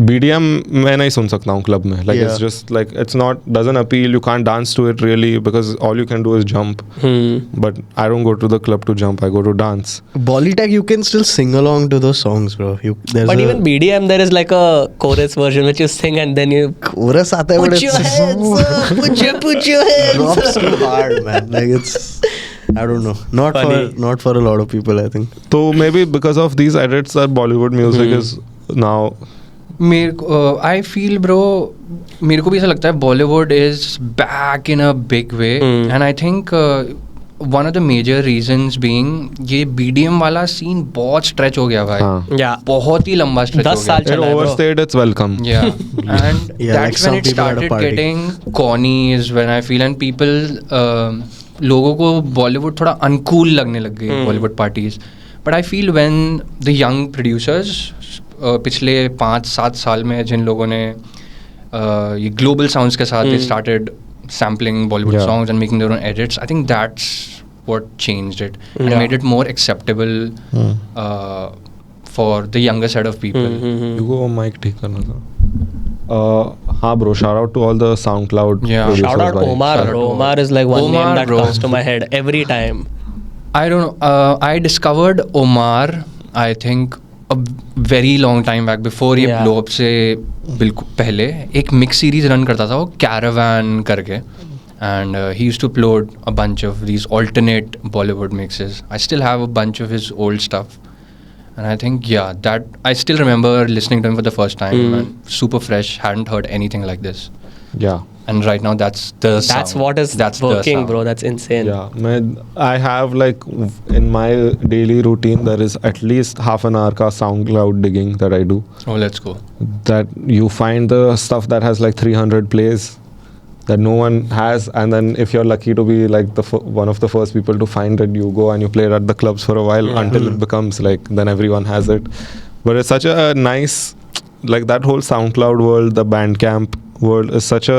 BDM मैं नहीं सुन सकता हूँ club में. Like it's Yeah. just like it's not doesn't appeal. You can't dance to it really because all you can do is jump. But I don't go to the club to jump. I go to dance. Bollytech, you can still sing along to those songs, bro. But even BDM, there is like a chorus version which you sing and then you chorus aata hai, but put your it's hands so up, put your hands drops up. too hard, man. Like it's, I don't know, Funny. not for a lot of people, I think. So maybe because of these edits that Bollywood music is now. मेरे को I feel bro मेरे को भी ऐसा लगता है Bollywood is back in a big way and I think one of the major reasons being ये BDM वाला सीन बहुत स्ट्रेच हो गया भाई. हाँ. Yeah. बहुत ही लंबा स्ट्रेच 10 हो साल गया. It चला है, bro. overstayed its welcome. Yeah, and Yeah, like that's some when it people at a started party. getting corny is when I feel and people लोगों को बॉलीवुड थोड़ा अनकूल लगने लग गई Bollywood parties. But I feel when the young producers पिछले 5-7 साल में जिन लोगों ने ये ग्लोबल साउंड्स के साथ started sampling Bollywood Yeah. Songs and making their own edits, I think that's what changed it and made it more acceptable for the younger set of people. You go mic ठीक करना था. हाँ bro, shout out to all the SoundCloud Yeah. producers. Shout out bhai. Omar, Shout out bro. to Omar is like one Omar, name that bro. comes to my head every time. I don't know. I discovered Omar, I think, a very long time back before ये Yeah. blow up से बिल्कुल पहले एक mix series run करता था वो caravan करके. And he used to upload a bunch of these alternate Bollywood mixes. I still have a bunch of his old stuff. And I think, yeah, that I still remember listening to him for the first time. And super fresh, hadn't heard anything like this. Yeah. And right now, that's the That's sound. what is That's the working, sound. bro. That's insane. Yeah, I have like in my daily routine there is at least half an hour ka SoundCloud digging that I do. Oh, let's go. That you find the stuff that has like 300 plays that no one has, and then if you're lucky to be like one of the first people to find it, you go and you play it at the clubs for a while until it becomes like then everyone has it. But it's such a nice, like that whole SoundCloud world, the Bandcamp world is such a,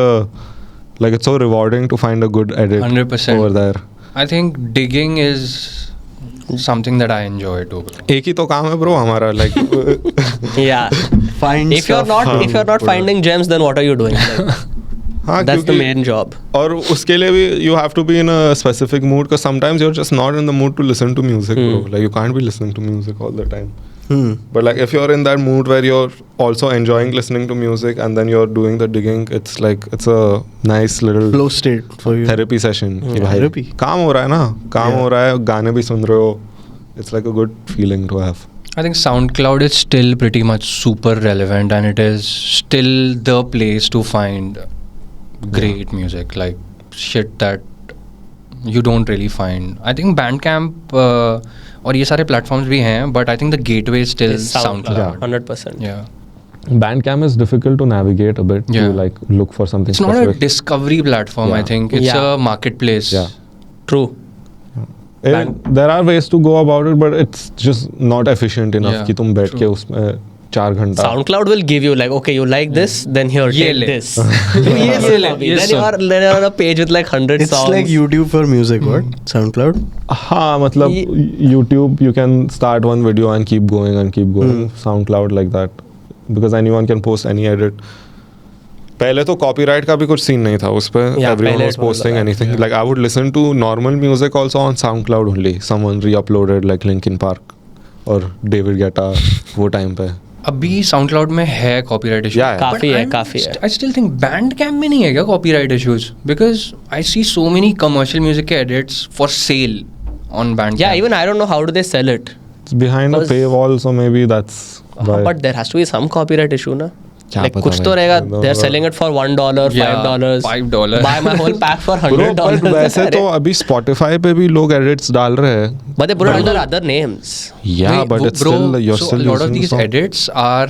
like it's so rewarding to find a good edit 100%. over there. I think digging is something that I enjoy too, bro. एक ही तो काम है bro हमारा like Yeah. Find If you're stuff, not if you're not put it. finding gems, then what are you doing? Like, हाँ that's the क्योंकि main job. और उसके लिए भी you have to be in a specific mood because sometimes you're just not in the mood to listen to music bro. Like you can't be listening to music all the time. But like if you're in that mood where you're also enjoying listening to music and then you're doing the digging, it's like it's a nice little Flow state for you. therapy session. कि भाई Therapy. काम हो रहा है ना, काम Yeah. हो रहा है, गाने भी सुन रहे हो. It's like a good feeling to have. I think SoundCloud is still pretty much super relevant and it is still the place to find great music, like shit that you don't really find. I think Bandcamp और ये सारे platforms भी हैं, but I think the gateway is still It's SoundCloud. 100%. Yeah. Bandcamp is difficult to navigate a bit Yeah. to like look for something It's not a specific. discovery platform. I Yeah. think it's Yeah. a marketplace. Yeah. True. There are ways to go about it, but it's just not efficient enough Yeah, कि तुम बैठ true. के उसमें 4 घंटा. SoundCloud will give you like, okay, you like this, then here, ये take ले. this. ये ले. ये Then soon. you're on a page with like 100 It's songs. like YouTube for music, what? SoundCloud? हाँ मतलब YouTube you can start one video and keep going and keep going. SoundCloud like that because anyone can post any edit. पहले तो copyright का भी कुछ scene नहीं था उस पे. Yeah, Everyone पहले was it was posting like that, anything. yeah. Like I would listen to normal music also on SoundCloud only. Someone re-uploaded like Linkin Park और David Guetta वो time पे. अभी SoundCloud में है copyright issue. Yeah, yeah. काफी है, काफी है. I still think Bandcamp में नहीं है क्या copyright issues? Because I see so many commercial music के edits for sale on Bandcamp. Yeah, even I don't know how do they sell it. It's behind a Because- paywall, so maybe that's why. But there has to be some copyright issue, na? क्या Like पता कुछ तो भाई. रहेगा. No, They're no. selling it for $1, Yeah, $5. $5. Buy my whole pack for Bro, $100. but वैसे तो अभी Spotify पे भी लोग edits डाल रहे हैं. But they put it under other names. Yeah, Wait, but it's bro, still you're so still a lot of using these the song. edits are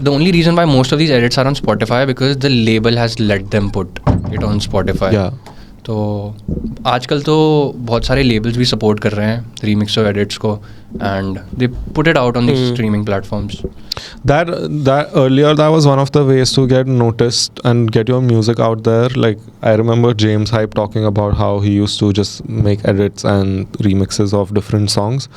the only reason why most of these edits are on Spotify because the label has let them put it on Spotify. Yeah. तो आजकल तो बहुत सारे labels भी support कर रहे हैं remix और edits को and they put it out on these streaming platforms. That earlier that was one of the ways to get noticed and get your music out there. Like I remember James Hype talking about how he used to just make edits and remixes of different songs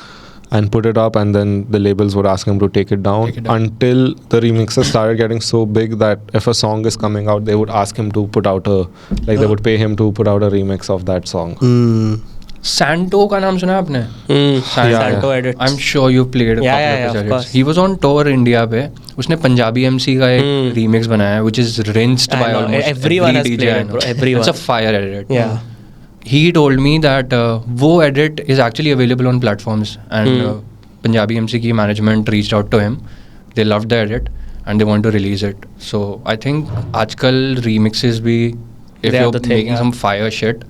and put it up, and then the labels would ask him to take it down, Take it down. until the remixes started getting so big that if a song is coming out, they would ask him to put out they would pay him to put out a remix of that song. Santo का नाम सुना है आपने? Santo yeah. edits. I'm sure you played a Yeah, couple yeah, of yeah, his of edits. course. He was on tour India पे. उसने Punjabi MC का एक remix बनाया है, which is rinsed I by know, almost everyone has every DJ played I it, know. bro, everyone. It's a fire edit. Yeah. He told me that वो edit is actually available on platforms and Punjabi MC की management reached out to him. They loved the edit and they want to release it. So I think आजकल remixes भी if They are you're the thing, making yeah. some fire shit,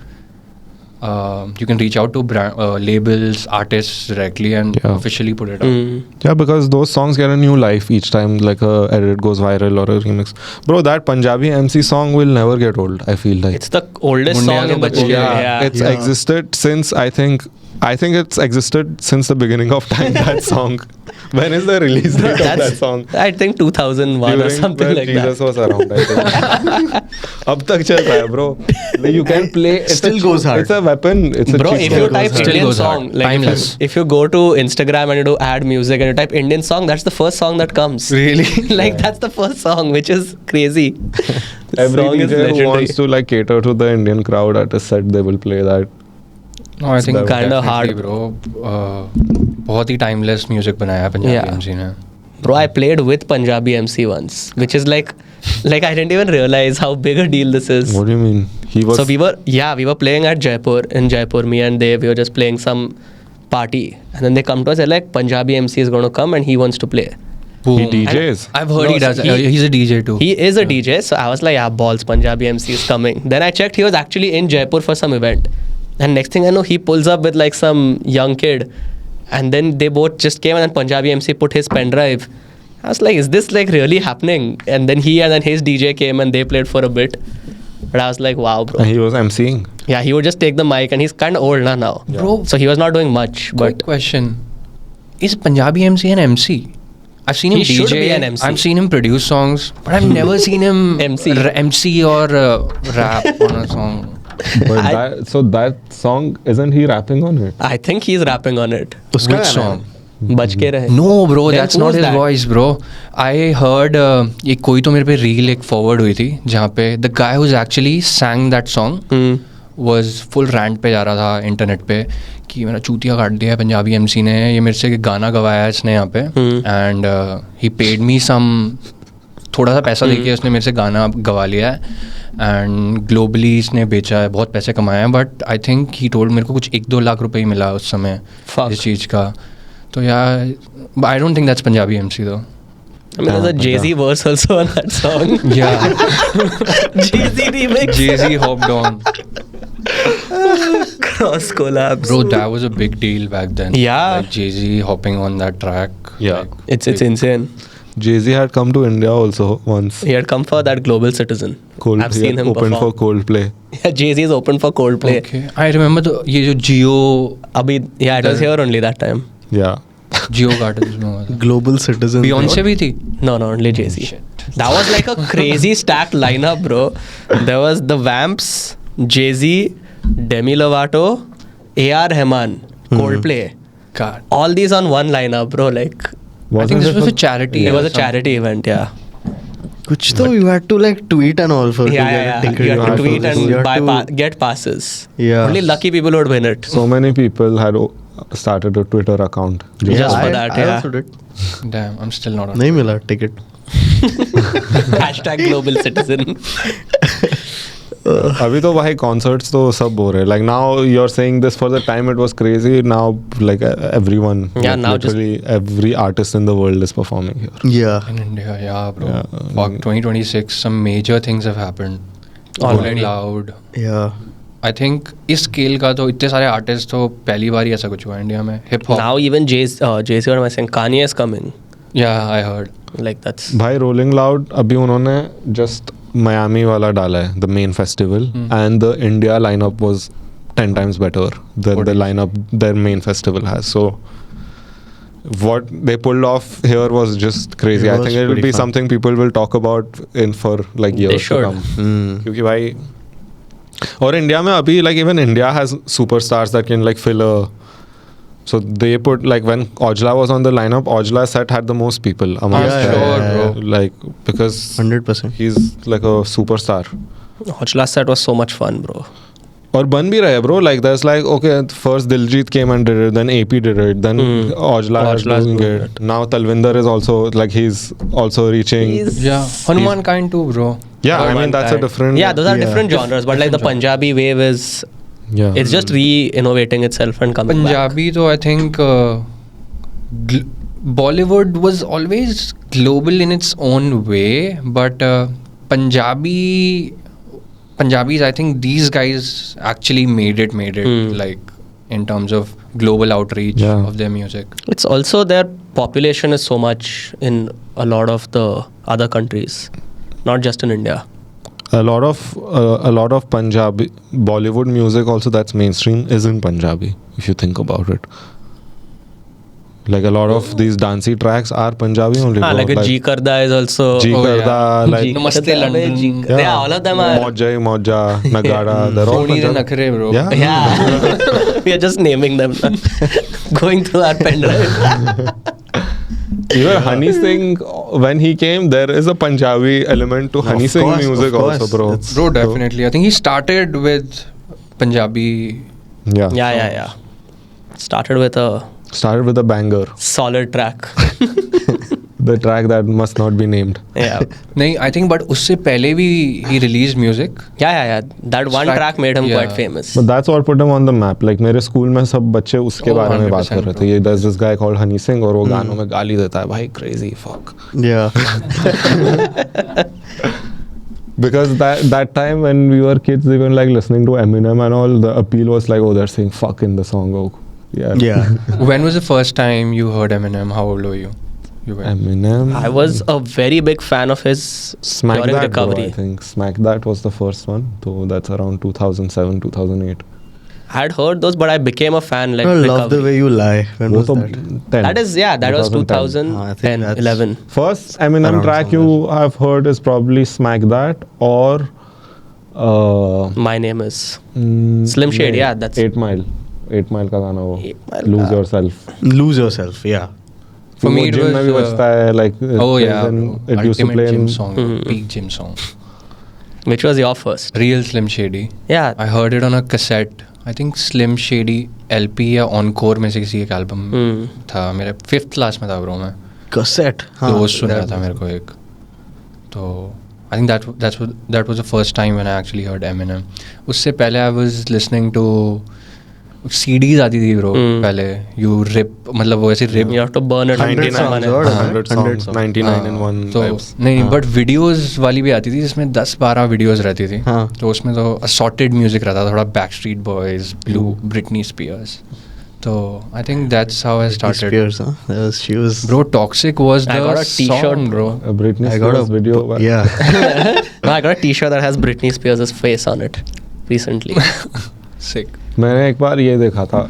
you can reach out to labels, artists directly and Yeah. officially put it out. Yeah, because those songs get a new life each time like a edit goes viral or a remix. Bro, that Punjabi MC song will never get old, I feel like. It's the oldest Mundiya song ke in the bachche. world. Yeah, it's Yeah. existed since I think it's existed since the beginning of time. That song. When is the release date of that That's, song? I think 2001 or During something when like Jesus that. was around, I think. अब तक चल रहा है, bro. Like, you can play. It's Still a, goes hard. It's a weapon. It's a Bro, cheat if you code. type Still Indian goes hard. song, like Timeless. if you go to Instagram and you do add music and you type Indian song, that's the first song that comes. Really? Like that's the first song, which is crazy. This Every song is DJ who legendary. wants to like cater to the Indian crowd at a set, they will play that. No, I think Kinda hard. bro. बहुत ही timeless music बनाया है Punjabi Yeah. MC ने. Bro, I played with Punjabi MC once, which is like I didn't even realize how big a deal this is. What do you mean? He was. So we were playing at in Jaipur, me and Dev, we were just playing some party. And then they come to us, they're like, Punjabi MC is going to come and he wants to play. he Boom. DJs. I've heard No, he does. he- He's a DJ too. He is a DJ, so I was like, yeah, balls, Punjabi MC is coming. Then I checked, he was actually in Jaipur for some event. And next thing I know, he pulls up with like some young kid. And then they both just came and then Punjabi MC put his pen drive. I was like, is this like really happening? And then his DJ came and they played for a bit. But I was like, wow, bro. And he was MCing. Yeah, he would just take the mic and he's kind of old now. Bro, So he was not doing much. quick But question. Is Punjabi MC an MC? I've seen him He should DJ. be an MC. I've seen him produce songs, but I've never seen him MC. MC or rap on a song. But I- that song, isn't he rapping on it? I think he's rapping on it. उसका Which गाना है? song? बच के रहे. No, bro, Then that's who's not his that? voice, bro. I heard ये कोई तो मेरे पे रील एक फॉरवर्ड हुई थी जहाँ पे the guy who's actually sang that song was full rant पे जा रहा था इंटरनेट पे कि मेरा चूतिया काट दिया है पंजाबी MC ने, ये मेरे से गाना गवाया है इसने यहाँ पे and he paid me some थोड़ा सा पैसा देके उसने मेरे से गाना गवा लिया है एंड ग्लोबली इसने बेचा है, बहुत पैसे कमाए हैं, but I think he told मेरे को कुछ 1-2 लाख रुपए ही मिला उस समय Fuck. इस चीज़ का. तो यार I don't think that's Punjabi MC though. I mean, there's a Jay-Z verse also on that song. Yeah. Jay-Z remix. Jay-Z hopped on. Cross collabs. Bro, that was a big deal back then. Yeah. Like Jay-Z hopping on that track. Yeah. Like, It's insane. Jay-Z had come to India also once. He had come for that Global Citizen. I've He seen had him opened for perform. Coldplay. Yeah, Jay-Z is open for Coldplay. Okay. I remember ये जो Jio Yeah, it was here only that time. Yeah. Jio Gardens में हुआ था. Global citizen. Beyonce भी थी. No, only Jay-Z. Shit. That was like a crazy stacked lineup, bro. There was the Vamps, Jay-Z, Demi Lovato, A.R. Rahman, Coldplay. God. All these on one lineup, bro. Like, I think this was a charity. it or was a something. charity event, yeah. Kuch to you had to like tweet and all for to get a ticket. You had to tweet You and had buy to- get passes. Yeah. Only lucky people would win it. So many people had started a Twitter account. Just for I- that, I yeah. also did. Damn, I'm still not on. नहीं मिला ticket. Hashtag global citizen. अभी तो भाई concerts तो सब हो रहे हैं. Like now you're saying this, for the time it was crazy. Now like everyone, Yeah, like, now just- literally every artist in the world is performing here. Yeah. In India, yeah, bro. Yeah. Fuck, 2026, some major things have happened. Already. Rolling Loud. Yeah. I think इस scale का तो इतने सारे artist तो पहली बार ही ऐसा कुछ हुआ है इंडिया में. Hip hop. Now even Jay-Z, what am I saying? Kanye is coming. Yeah, I heard. Like that's. भाई Rolling Loud अभी उन्होंने just Miami वाला डाला है, the main festival, and the India lineup was 10 times better than the lineup their main festival has. So what they pulled off here was just crazy. It I was think it will pretty be fun. something people will talk about in for like years to should. come. Hmm. क्योंकि भाई और India में अभी like even India has superstars that can like fill a. So they put like when Ojla was on the lineup, Ojla set had the most people amongst Yeah, sure, them. bro. Like because 100%. he's like a superstar. Ojla set was so much fun, bro. और बन भी रहे bro. Like there's like okay, first Diljit came and did it, then AP did it, then Ojla is Ojla is doing doing it. Now Talvinder is also like he's also reaching. Yeah, Hanuman kind too, bro. Yeah, I mean that's a different. Yeah, those are Yeah. different genres, but like the Punjabi wave is, Yeah. it's just re-innovating itself and coming back. Punjabi though, I think Bollywood was always global in its own way, but Punjabis, I think these guys actually made it like in terms of global outreach Yeah. of their music. It's also their population is so much in a lot of the other countries, not just in India. A lot of Punjabi Bollywood music also that's mainstream is in Punjabi if you think about it. Like a lot of these dancey tracks are Punjabi only. bro. Like a G Karda is also. G Oh, Karda, yeah. like Namaste London. Yeah, all of them are. Mojja, Mojja, Nagada, they're all Sony the Punjabi. Nakhre, bro. Yeah. Yeah, we are just naming them, going through our pen drive. Even Honey Singh, when he came, there is a Punjabi element to Honey Of Singh course, music of course. also, bro. It's- Bro, definitely. I think he started with Punjabi. Yeah. Yeah. Started with a Started with a banger. solid track. The track that must not be named. Yeah. नहीं, I think but उससे पहले भी he released music. Yeah. That one track made him Yeah. quite famous. But that's what put him on the map. Like मेरे school में सब बच्चे उसके Oh, बारे में बात कर 100% रहे थे. There's this guy called Honey Singh और वो गानों में गाली देता है भाई, crazy fuck. Yeah. Because that time when we were kids, even like listening to Eminem and all, the appeal was like, oh, they're saying fuck in the song. Oh, yeah. Yeah. When was the first time you heard Eminem? How old were you? You were Eminem. I was a very big fan of his Smack during That, bro, recovery. I think Smack That was the first one. So that's around 2007, 2008. I had heard those, but I became a fan like I love the recovery. way you lie. When वो was तो that? 10. That is, yeah, that was 2010. I think 2010, that's- 11. First Eminem Around track you have heard is probably Smack That or My name is Slim Shady, yeah, that's 8 Mile. 8 Mile का गाना वो 8 Mile Lose का- Yourself. Lose yourself. Yeah. For me, it gym was, में भी बजता है like oh it yeah, plays in- bro. it used to Ultimate play gym in song, peak gym song. Which was your first? Real Slim Shady. Yeah. I heard it on a cassette. I think Slim Shady LP या Encore में से किसी एक album था. मेरे 5th class में था bro मैं. Cassette. दोस्त सुनाया था मेरे को एक. तो I think that was the first time when I actually heard Eminem. उससे पहले I was listening to CDs आती थी ब्रो पहले, यू रिप, मतलब वो ऐसे rib, You have to burn it. 99 songs, songs, or 100 songs, 99 in one तो types. नहीं, बट वीडियोस वाली भी आती थी जिसमें 10-12 वीडियोस रहती थी, हाँ. तो उसमें तो असॉर्टेड म्यूजिक रहता था, थोड़ा Backstreet Boys, Blue, Britney Spears, तो I think that's how I started. Spears, huh? She was. Bro, Toxic was I the got a t-shirt, song, bro. A Britney I got Spears a video. Yeah. No, I got a T-shirt that has Britney Spears' face on it recently. Sick. मैंने एक बार ये देखा था,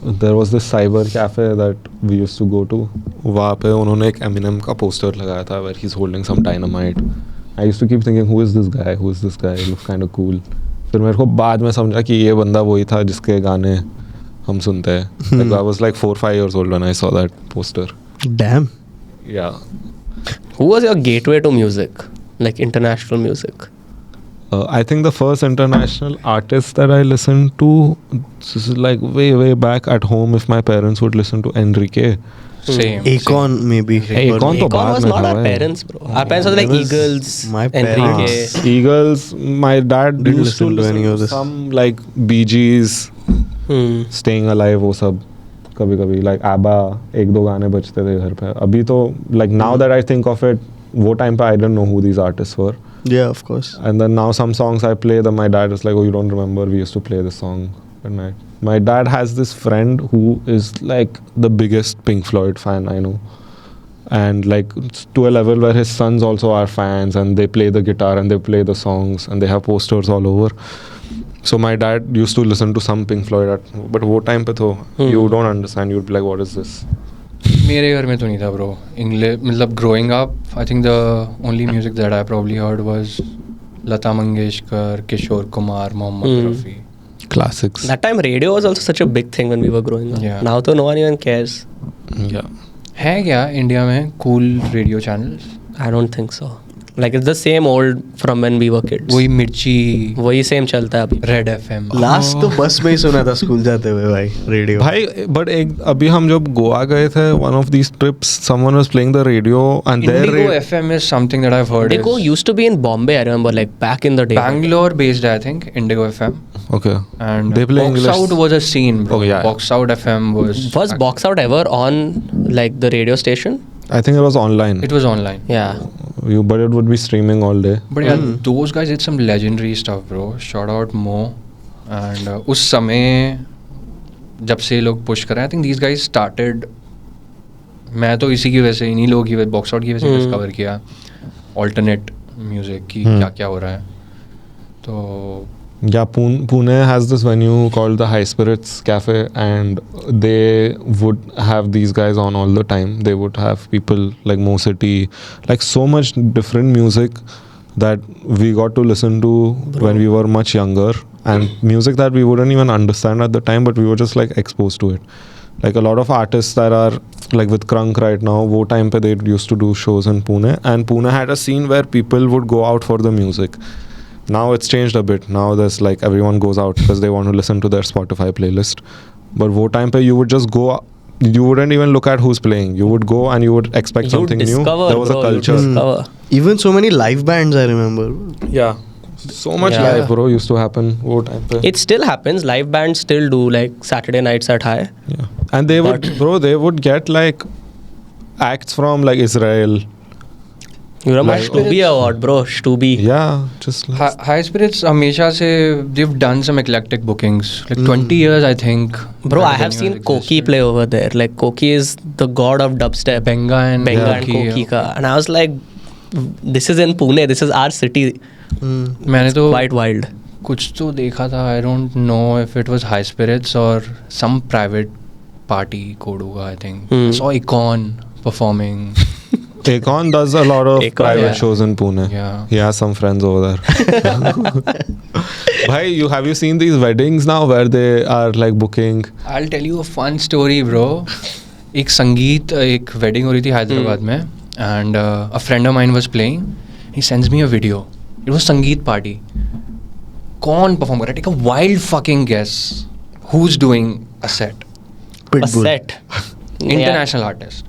there was this cyber cafe that we used to go to, वहाँ पे उन्होंने एक Eminem का पोस्टर लगाया था where he is holding some dynamite. I used to keep thinking who is this guy, looks kind of cool. फिर मेरे को बाद में समझा कि ये बंदा वही था जिसके गाने हम सुनते हैं. Like, I was like 4-5 years old when I saw that poster. Damn. Yeah. Who was your gateway to music, like international music? I think the first international artist that I listened to, this is like way back at home, if my parents would listen to Enrique. Same. Akon maybe. Akon तो Akon बाद was में not था our भाई. parents, bro. Our parents were like It was Eagles, my Enrique. parents. Eagles, my dad Didn't used to listen to listen any of to this. some like Bee Gees, Staying Alive, वो सब कभी कभी like ABBA, एक दो गाने बजते थे घर पे. अभी तो like now that I think of it, वो time पे I didn't know who these artists were. Yeah, of course. And then now some songs I play, then my dad is like, oh, you don't remember, we used to play this song at night. My dad has this friend who is like the biggest Pink Floyd fan I know. And like it's to a level where his sons also are fans and they play the guitar and they play the songs and they have posters all over. So my dad used to listen to some Pink Floyd, but wo time pe tho, you don't understand, you'd be like, what is this? मेरे घर में तो नहीं था bro. English, मतलब growing up, I think the only music that I probably heard was Lata Mangeshkar, Kishore Kumar, Mohammed Rafi. Classics. That time radio was also such a big thing when we were growing up. Yeah. Now though no one even cares. Yeah. है क्या India में cool radio channels? I don't think so. Like it's the same old from when we were kids. वही मिर्ची, वही same चलता है अभी. Red FM. Last तो बस में ही सुना था स्कूल जाते हुए भाई रेडियो. भाई बट एक अभी हम जब गोवा गए थे, one of these trips someone was playing the radio and there Indigo FM is something that I've heard. Indigo used to be in Bombay, I remember, like back in the day. Bangalore based, I think, Indigo FM. Okay And They play Box English. Out was a scene, bro. Oh, yeah. Box Out FM was. Was Box Out ever on like the radio station? I think it was online. It was online. Yeah. You but it would be streaming all day. But yeah, those guys did some legendary stuff, bro. Shout out Mo. And उस समय जब से लोग push कर रहे हैं, I think these guys started. मैं तो इसी की वजह से, इन्हीं लोगों की वजह, बॉक्स आउट की वजह से डिस्कवर किया ऑल्टरनेट म्यूजिक की क्या क्या हो रहा है. तो Yeah, Pune has this venue called the High Spirits Cafe, and they would have these guys on all the time. They would have people like Mo City, like so much different music that we got to listen to when we were much younger, and music that we wouldn't even understand at the time, but we were just like exposed to it. Like a lot of artists that are like with Crunk right now, wo time pe they used to do shows in Pune, and Pune had a scene where people would go out for the music. Now it's changed a bit. Now there's like everyone goes out because they want to listen to their Spotify playlist. But wo time pe you would just go, you wouldn't even look at who's playing. You would go and you would expect You something new. discover, There was bro, a you culture. discover. Even so many live bands I remember. Yeah. So much Yeah. live, bro, used to happen. Wo time pe. It still happens. Live bands still do like Saturday nights at High. Yeah. And they would, bro, they would get like acts from like Israel. You remember Like- Stubby Award, bro? Stubby. Yeah, just like, High Spirits हमेशा से they've done some eclectic bookings. Like 20 years, I think. Bro, that I have venue seen has Koki existed. play over there. Like Koki is the god of dubstep. Benga and Benga Yeah. and Koki ka. And I was like, this is in Pune. This is our city. मैंने तो Quite wild. कुछ तो देखा था. I don't know if it was High Spirits or some private party code होगा, I think. I saw Akon performing. Akon does a lot of Akon, private yeah. shows in Pune. Yeah. He has some friends over there. Bhai, have you seen these weddings now where they are like booking? I'll tell you a fun story, bro. एक wedding हो रही थी हैदराबाद में, and a friend of mine was playing. He sends me a video. It was संगीत party. कौन perform कर रहा है? Take a wild fucking guess. Who's doing a set? A Pitbull. set. International artist.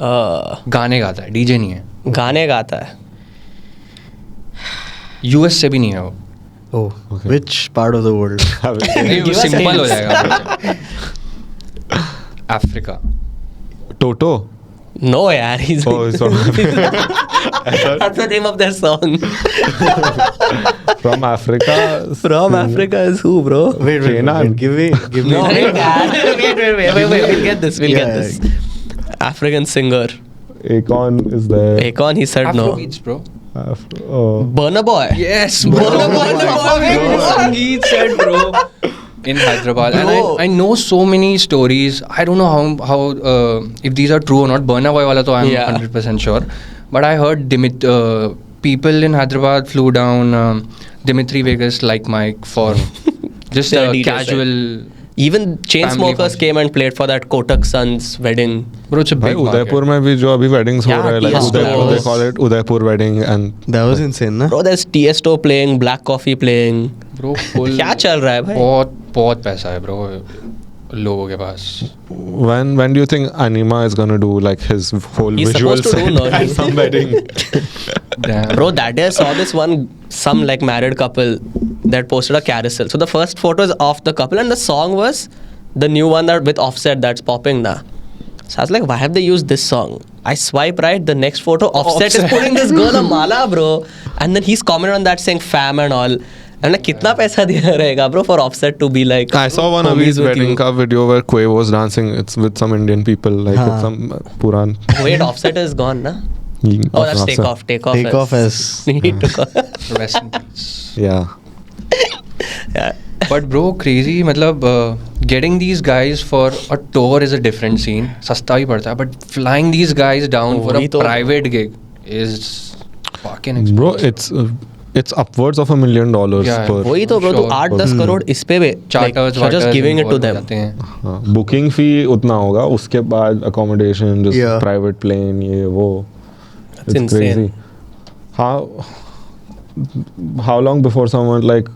गाने गाता है, DJ नहीं है. गाने गाता है. US से भी नहीं है वो. Oh, Okay. which part of the world? नहीं Give us सिंपल हो hints. जाएगा. Africa. Toto. No, yaar. He's Oh, it's from that's the name of their song. from Africa. From Africa is who, bro? Wait, Kenan. give me. No, wait, wait. We'll get this. We'll Yeah, get this. African singer. Akon is there. Akon, he said no. Afrobeats, bro. Oh. Burna Boy. Yes, Burna Boy. He said, bro. In Hyderabad, and Bro. I know so many stories. I don't know how if these are true or not. Burna Boy wala to I'm Yeah. 100% sure. But I heard people in Hyderabad flew down Dimitri Vegas like Mike for just Yeah, a DJs, casual. Even Chainsmokers function. came and played for that Kotak Son's wedding. Bro, it's a भाई big Udaipur market. में भी जो अभी weddings हो Yeah, रहे हैं like Tiesto. Udaipur, they call it Udaipur wedding and That was insane, na? Bro, there's Tiesto playing, Black Coffee playing. Bro, full. क्या चल रहा है भाई? बहुत पैसा है bro लोगों के पास. when do you think Anima is gonna do like his whole He's visual supposed to do, set no? at some wedding? Damn. Bro, that day I saw this some like married couple that posted a carousel. So the first photo is of the couple and the song was the new one that with Offset that's popping now. So I was like, why have they used this song? I swipe right, the next photo, Offset is putting this girl a mala, bro. And then he's commenting on that saying fam and all. And like, कितना पैसा दिया रहेगा, bro, for Offset to be like. I saw one of homies his with wedding you. ka video where Quavo was dancing. It's with some Indian people, like Haan. it's some Puran. Wait, Offset is gone, na? Oh, that's Takeoff. Takeoff. Takeoff as. Need to go. Rest in peace. Yeah. Yeah. But bro, crazy. मतलब getting these guys for a tour is a different scene. सस्ता भी पड़ता है. But flying these guys down for a वही तो. private gig is fucking expensive. Bro, it's upwards of $1 million Yeah, per. वही तो bro, तू Sure. 8-10 करोड़ इस पे भी. Charters, so just waters giving it to involved हो them. जाते हैं. हाँ, बुकिंग फी उतना होगा उसके बाद accommodation just Yeah. private plane ये वो That's insane. how long before someone like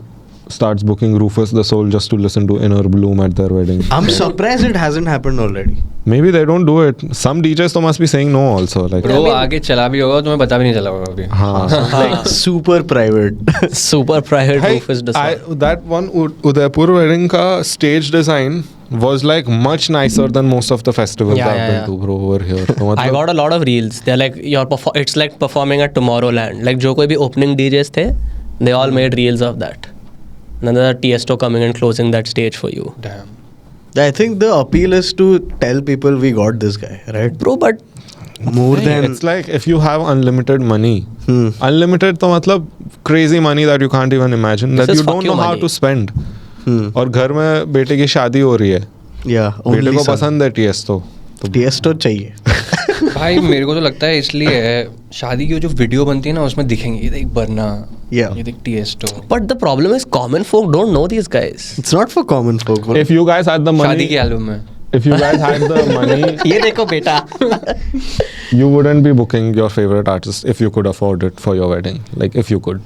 starts booking Rufus the Soul just to listen to Inner Bloom at their wedding? I'm surprised it hasn't happened already. Maybe they don't do it. Some DJs तो must be saying no also like Bro, आगे चला भी होगा तुम्हें पता भी नहीं चला होगा अभी. हाँ Like super private. Super private Hey, Rufus Dassault. that one Udaipur wedding ka stage design was like much nicer than most of the festivals Yeah, I've yeah, been yeah. to bro over here. तो I मतलब- got a lot of reels. They're like it's like performing at Tomorrowland. Like जो कोई भी opening DJs थे, they all made reels of that. Another Tiesto coming and closing that stage for you. Damn. I think the appeal is to tell people we got this guy, right? Bro, but More than. it's like if you have unlimited money. Hmm. Unlimited तो मतलब crazy money that you can't even imagine This that is you fuck don't you know how money. to spend. Hmm. और घर में बेटे की शादी हो रही है. Yeah. बेटे Only को son. पसंद है Tiesto. Tiesto चाहिए. भाई मेरे को तो लगता है इसलिए है शादी की जो वीडियो बनती है ना उसमें दिखेंगे ये देख बरना Yeah. ये देख टीएस्टो. but the problem is common folk don't know these guys. It's not for common folk. Bro. If you guys had the शादी की money, एल्बम में. if you guys had the money, ये देखो बेटा. you wouldn't be booking your favorite artist if you could afford it for your wedding. Like if you could.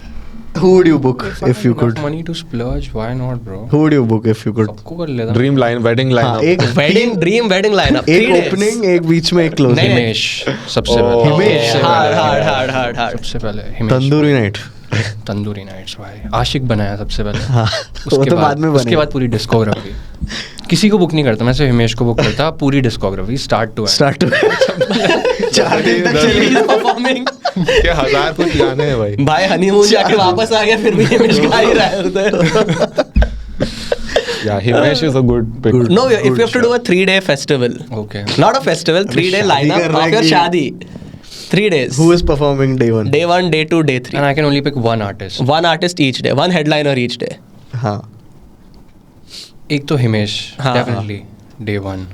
Who would you book if you could? Money to splurge, why not, bro? Who would you book if you could? सबको कर लेता. Dream line, wedding हाँ, lineup. एक Dream wedding lineup. एक 3 days. opening, एक बीच में एक closing. नहीं, नहीं. हिमेश सबसे Oh. पहले. हिमेश. सबसे Hard, पहले. hard. सबसे पहले हिमेश. तंदूरी नाइट. तंदूरी नाइट्स भाई. आशिक बनाया सबसे पहले. हाँ. वो तो बाद में उसके बनेगा. बाद पूरी डिस्कोग्राफी. किसी को बुक नहीं करता मैं सिर्फ हिमेश को बुक करता पूरी discography start to Start to. 4 दिन तक चली. performing. क्या 1000 कुछ गाने हैं भाई. भाई हनीमून जाके वापस आ गया फिर भी हिमेश गा ही रहा है उधर. Yeah, Himesh is a good pick. Good. No, if you have to do a 3-day festival, okay. not a festival, 3-day शादी lineup कर रहा of है your कि- शादी. 3 days. Who is performing day 1? Day 1, day 2, day 3. And I can only pick one artist. One artist each day, one headliner each day. हाँ. एक तो हिमेश हाँ. Definitely day 1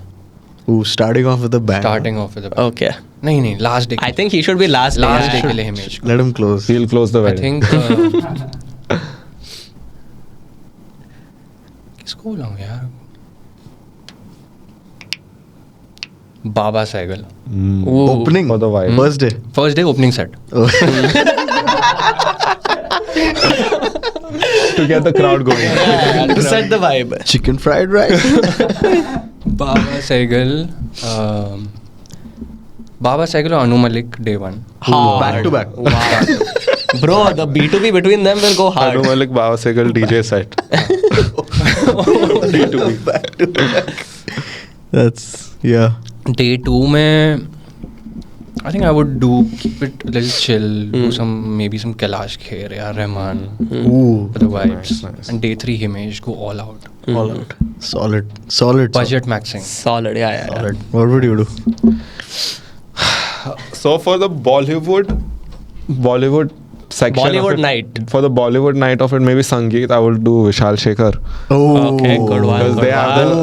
Who starting off with a bang. Starting off with Okay. नहीं last day. I think he should be last day. Last day Yeah. के लिए Himesh. Let him close. He'll close the I wedding. Think किसको बुलाऊं यार. Baba Sehgal. Ooh. Opening. For the vibe. First day. First day opening set. Oh. To get the crowd going. To set the vibe. Chicken fried rice. बाबा सहगल. बाबा सहगल और Anu Malik day 1. Hard. Back to back. Bro, the B2B between them will go hard. Anu Malik Bawasegal DJ set. That's yeah. Day 2 mein, I think I would keep it a little chill, do maybe some Kailash Kher or Rahman Ooh, for the vibes. Nice. And day 3 Himesh, go all out. all out. Solid. Budget maxing. Solid, yeah. Solid. What would you do? So for the Bollywood section, Bollywood of it, night. For the Bollywood night of it, maybe Sangeet, I would do Vishal Shekhar. Oh, Okay, good one. Because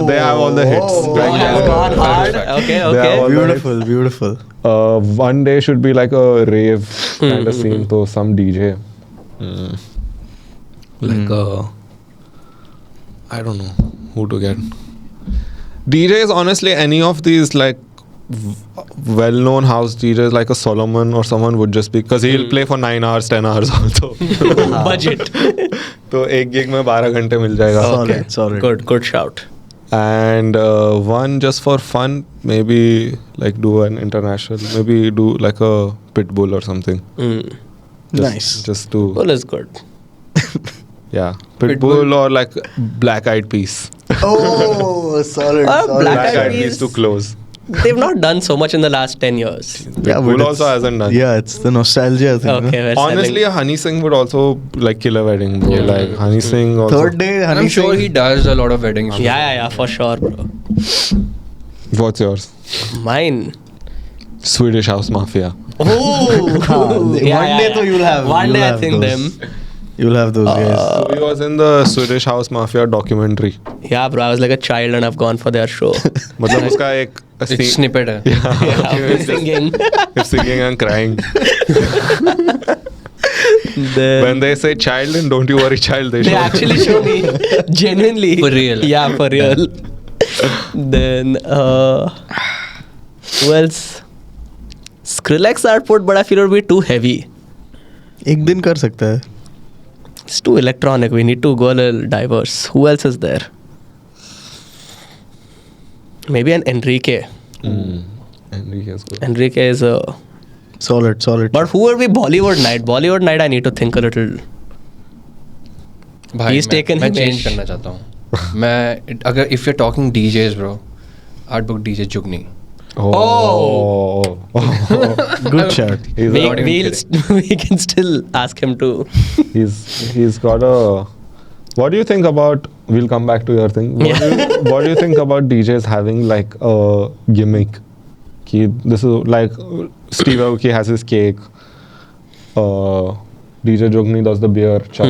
they have all the hits. Oh, Like, Oh, yeah, gone hard. Okay, They are all okay. the beautiful. One day should be like a rave kind of scene, so some DJ. Like I don't know who to get. DJs, honestly, any of these like well-known house DJs like a Solomon or someone would just be, because he'll play for 9 hours, 10 hours also. Budget. तो एक gig में 12 घंटे मिल जाएगा. Solid. Good shout. And one just for fun, maybe like do an international, maybe do like a Pitbull or something. Nice. Just to Bull is good. yeah, Pitbull or like Black Eyed Peas. Oh, solid. Black Eyed Peas to close. They've not done so much in the last 10 years. Yeah, but Pitbull it's- also hasn't done. Yeah, it's the nostalgia thing. Okay, no? we're Honestly, selling. Honey Singh would also like kill a wedding, bro. Yeah. Like Honey Singh also. Third day, And Honey I'm sure Singh- he does a lot of weddings. Yeah, for sure, bro. What's yours? Mine. Swedish House Mafia. Oh, One day though you'll have. One you'll day I have think those. them. You'll have those guys. So he was in the Swedish House Mafia documentary. Yeah, bro. I was like a child and I've gone for their show. मतलब उसका एक It's snippet hai. Yeah, I've been singing. He's singing and crying. Then When they say child, then don't you worry, child. They they show. actually show me genuinely For real. Yeah, for real. Then who else? Skrillex I'd put, but I feel it would be too heavy. एक दिन कर सकता है. It's too electronic. We need to go a little diverse. Who else is there? Maybe an Enrique. Enrique is good. Enrique is a. Solid. But who will be Bollywood night? Bollywood night, I need to think a little. भाई He's taken मैं Himesh. Change करना चाहता हूँ. मैं अगर if you're talking DJs, bro, I'd book DJ Jugni. Oh. Good shout. He's Not even We can still ask him to. he's got a. What do you think about? We'll come back to your thing. What do you think about DJs having like a gimmick? This is like Steve Aoki has his cake. DJ Jugni does the beer chug.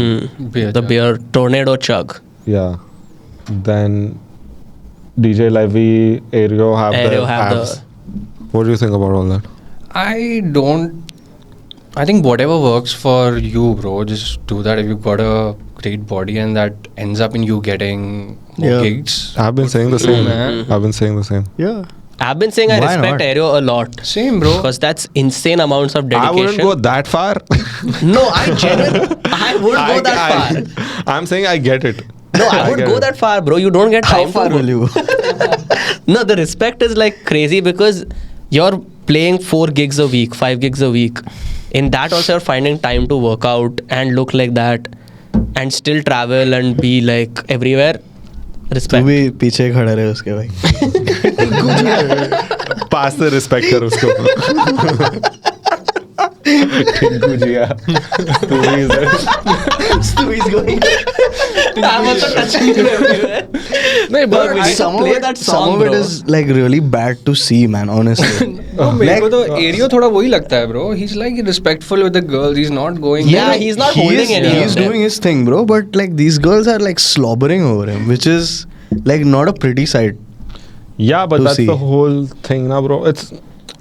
The beer tornado chug. Yeah. Then DJ Levy, Aereo have Aereo the have abs. What do you think about all that? I think whatever works for you, bro, just do that. If you've got a great body and that ends up in you getting more Yeah. gigs. I've been saying the for you, same. man. I've been saying the same. Yeah. I've been saying I Why respect not? Aereo a lot. Same, bro. Because that's insane amounts of I dedication. wouldn't go that far. No, I would go that far. I'm saying I get it. No, I would get go it. that far, bro. You don't get How time far to will you? No, the respect is like crazy because you're playing 4 gigs a week, 5 gigs a week. In that also you're finding time to work out and look like that and still travel and be like everywhere. तू Respect. भी पीछे खड़ा रहे उसके भाई. Pass the respect कर उसको. टिंकू जिया. तू भी I'm also touching you everywhere. No, but we need to play that some song, of it bro. is like really bad to see, man. Honestly. मेरे को तो एरियो थोड़ा वही लगता है, bro. He's like respectful with the girls. He's not going. Yeah, he's not holding any He's of them. doing his thing, bro. But like these girls are like slobbering over him, which is like not a pretty sight. Yeah, but to that's see. the whole thing, na, bro.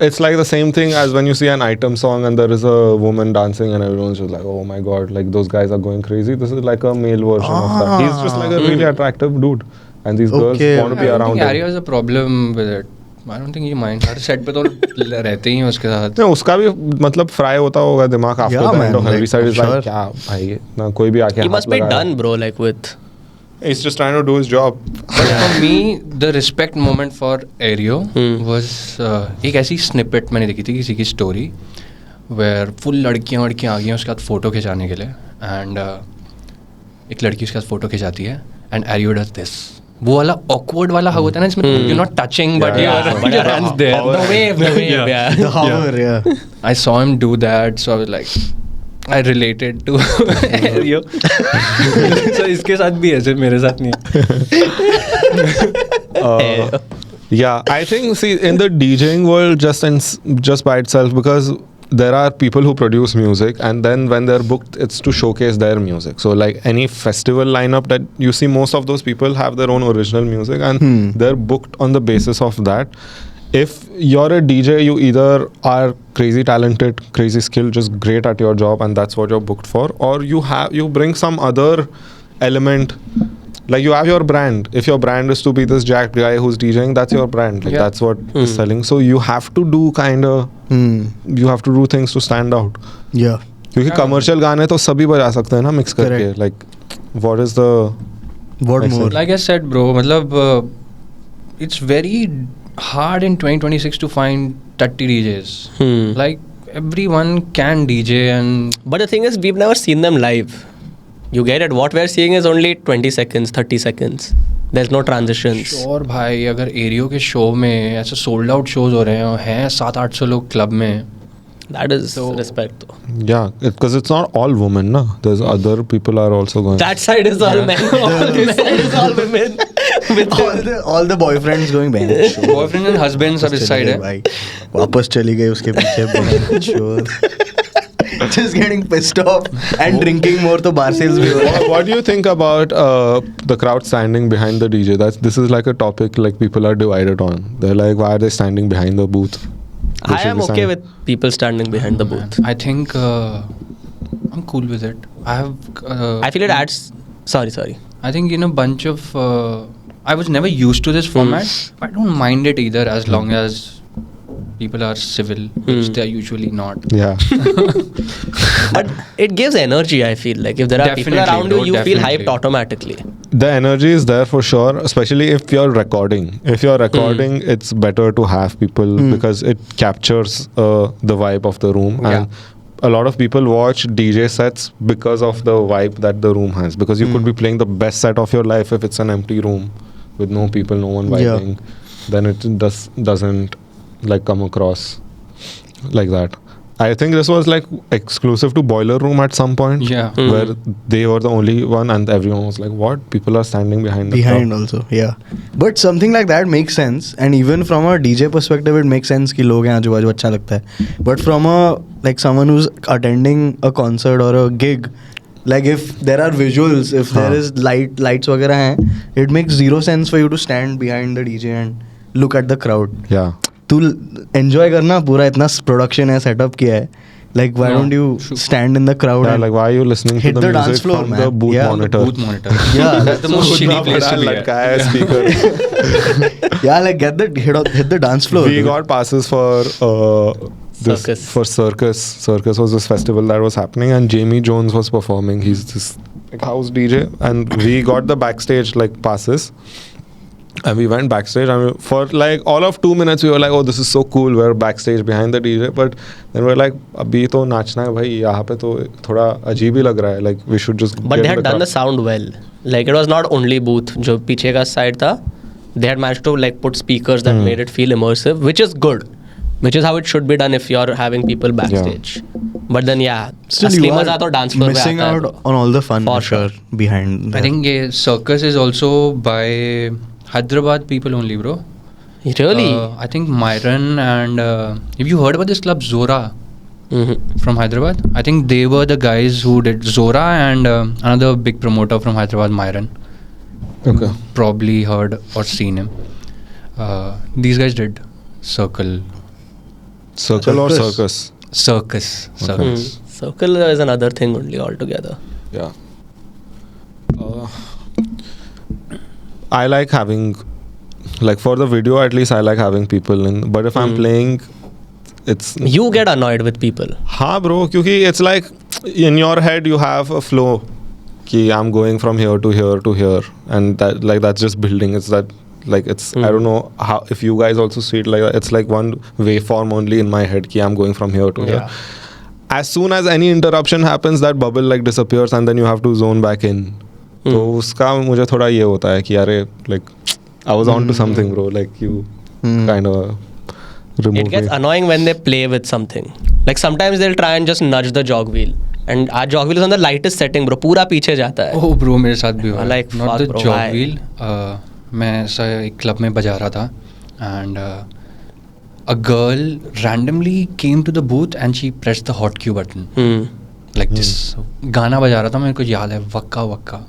It's like the same thing as when you see an item song and there is a woman dancing and everyone's just like, oh my god, like those guys are going crazy. This is like a male version of that. He's just like a really attractive dude, and these girls Okay. want to I be don't around think him. Arya has a problem with it. I don't think he minds. Her set पे तो रहते ही हैं उसके साथ. नहीं, उसका भी मतलब फ्राई होता होगा दिमाग after Yeah, the man, end of heavy like, side is sure. Like क्या भाई ना कोई भी आके He हाथ must be लगाए. done, bro, like with. He's just trying to do his job. But for me, the respect moment for Aereo Hmm. was एक ऐसी snippet मैंने देखी थी किसी की story वेयर फुल लड़कियाँ आ गई हैं उसके साथ फ़ोटो खिंचाने के लिए एंड एक लड़की उसके साथ फ़ोटो खिंचाती है एंड Aryo does this. वो वाला awkward वाला हग होता है ना जिसमें you're not touching but your hands there. The wave, yeah. The hover, yeah. I saw him do that, so I was like, I related to Aryo. So इसके साथ भी है, सिर्फ मेरे साथ नहीं है. Yeah, I think see in the DJing world just by itself, because there are people who produce music and then when they're booked it's to showcase their music. So like any festival lineup that you see, most of those people have their own original music and they're booked on the basis of that. If you're a DJ, you either are crazy talented, crazy skilled, just great at your job and that's what you're booked for, or you bring some other element. Like you have your brand. If your brand is to be this jacked guy who's DJing, that's your brand. Like that's what is selling. So you have to do you have to do things to stand out. Yeah. क्योंकि commercial गाने तो सभी बजा सकते हैं ना mix करके. Like what is the What Makes more? sense. Like I said, bro, मतलब it's very hard in 2026 to find 30 DJs. Like everyone can DJ and But the thing is, we've never seen them live. You get it? What we're seeing is only 20 seconds, 30 seconds. There's no transitions. Sure भाई, अगर एरियो के show में ऐसे sold out shows हो रहे हैं 700-800 लोग क्लब में. That is respect though. Yeah, because it's not all women, na. There's other people are also going. That side is all men. This side is all women. all the boyfriends going bang. Boyfriend and husband सब इस side है. भाई वापस चली गई उसके पीछे. Just getting pissed off and drinking more तो bar sales भी हो रहा है. What do you think about the crowd standing behind the DJ? This is like a topic like people are divided on. They're like, why are they standing behind the booth? They I should am be okay standing- with people standing behind the booth. I think I'm cool with it. I have. I feel it adds. Sorry. I think in a bunch of. I was never used to this format. But I don't mind it either as long as people are civil, which they are usually not. Yeah. But it gives energy, I feel. Like if there are people Definitely, around you, bro, you feel definitely. hyped automatically. The energy is there for sure, especially if you're recording. If you're recording, it's better to have people because it captures the vibe of the room. And a lot of people watch DJ sets because of the vibe that the room has. Because you could be playing the best set of your life if it's an empty room with no people, no one vibing. Then it doesn't like come across like that. I think this was like exclusive to Boiler Room at some point. Yeah. Where they were the only one and everyone was like, what? People are standing behind the crowd. Also, yeah. But something like that makes sense, and even from a DJ perspective, it makes sense कि लोग हैं आजू बाजू अच्छा लगता है. But from a like someone who's attending a concert or a gig, like if there are visuals, if there is lights वगैरह हैं, it makes zero sense for you to stand behind the DJ and look at the crowd. Yeah. तू enjoy करना, पूरा इतना production है, setup किया है. Like why don't you stand in the crowd Yeah, and like why are you listening hit to the the dance music floor, from man? the booth Yeah. monitor? Booth monitor. Yeah, That's the most shitty place to be at. लटका है speaker. yeah, like hit the dance floor. We got passes for Circus. for Circus. Circus was this festival that was happening, and Jamie Jones was performing. He's this like house DJ, and we got the backstage like passes. And we went backstage, and for like all of 2 minutes, we were like, "Oh, this is so cool. We're backstage behind the DJ." But then we're like, "अभी तो नाचना है भाई. यहाँ पे तो थोड़ा अजीब ही लग रहा है. Like we should just." But get they in had done the crowd." sound well. Like it was not only booth. जो पीछे का side था, they had managed to like put speakers that made it feel immersive, which is good. Which is how it should be done if you're having people backstage. But then Still, असली you मजा are तो dance floor पे missing आता है, out bro. on all the fun For sure behind I that. think Circus is also by Hyderabad people only, bro. Really? I think Myron and have you heard about this club Zora from Hyderabad? I think they were the guys who did Zora and another big promoter from Hyderabad, Myron. Okay. Probably heard or seen him. These guys did Circle. Circle or Circus? circus? Circus. Circle is another thing only altogether. Yeah. I like having, like for the video at least, I like having people in. But if I'm playing, it's You get annoyed with people. हाँ bro, क्योंकि it's like in your head you have a flow. कि I'm going from here to here to here, and that like that's just building. It's that like it's I don't know how if you guys also see it like that. It's like one waveform only in my head. कि I'm going from here to here. as soon as any interruption happens, that bubble like disappears and then you have to zone back in. तो उसका मुझे थोड़ा ये होता है कि अरे like I was on to something, bro. Like you kind of remove It gets me. annoying when they play with something. Like sometimes they'll try and just nudge the jog wheel. And our jog wheel is on the lightest setting, bro. पूरा पीछे जाता है. Oh bro, मेरे साथ भी हुआ. Like, Not fuck, the bro, jog why? wheel. मैं ऐसा एक क्लब में बजा रहा था and a girl randomly came to the booth and she pressed the hot cue button. Like this. गाना बजा रहा था, मेरे को याद है, वक्का वक्का.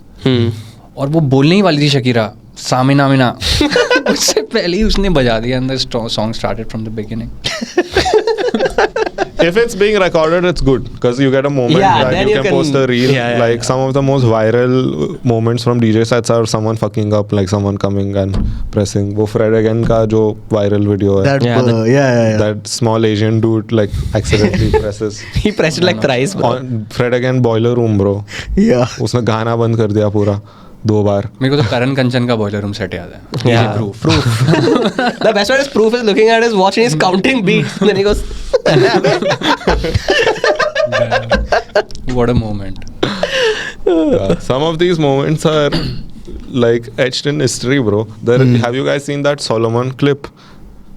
और वो बोलने ही वाली थी शकीरा, सामिना मिना. उससे पहले ही उसने बजा दिया and the song started from the beginning. If it's being recorded, it's good because you get a moment Yeah, that then you you can post a can- reel. yeah, Like yeah. some of the most viral moments from DJ sets are someone fucking up, like someone coming and pressing. वो Fred again का जो viral video है. That Yeah, yeah. That small Asian dude like accidentally presses. He pressed it like thrice, bro. On Fred again boiler room, bro. Yeah. उसने गाना बंद कर दिया पूरा 2 बार. मेरे को तो करण कंचन का बॉयलर रूम सेट याद है. Yeah. Proof. The best part is Proof is looking at his watch and he's counting beats. And then he goes, What a moment. Yeah. Some of these moments are like etched in history, bro. There, have you guys seen that Solomon clip?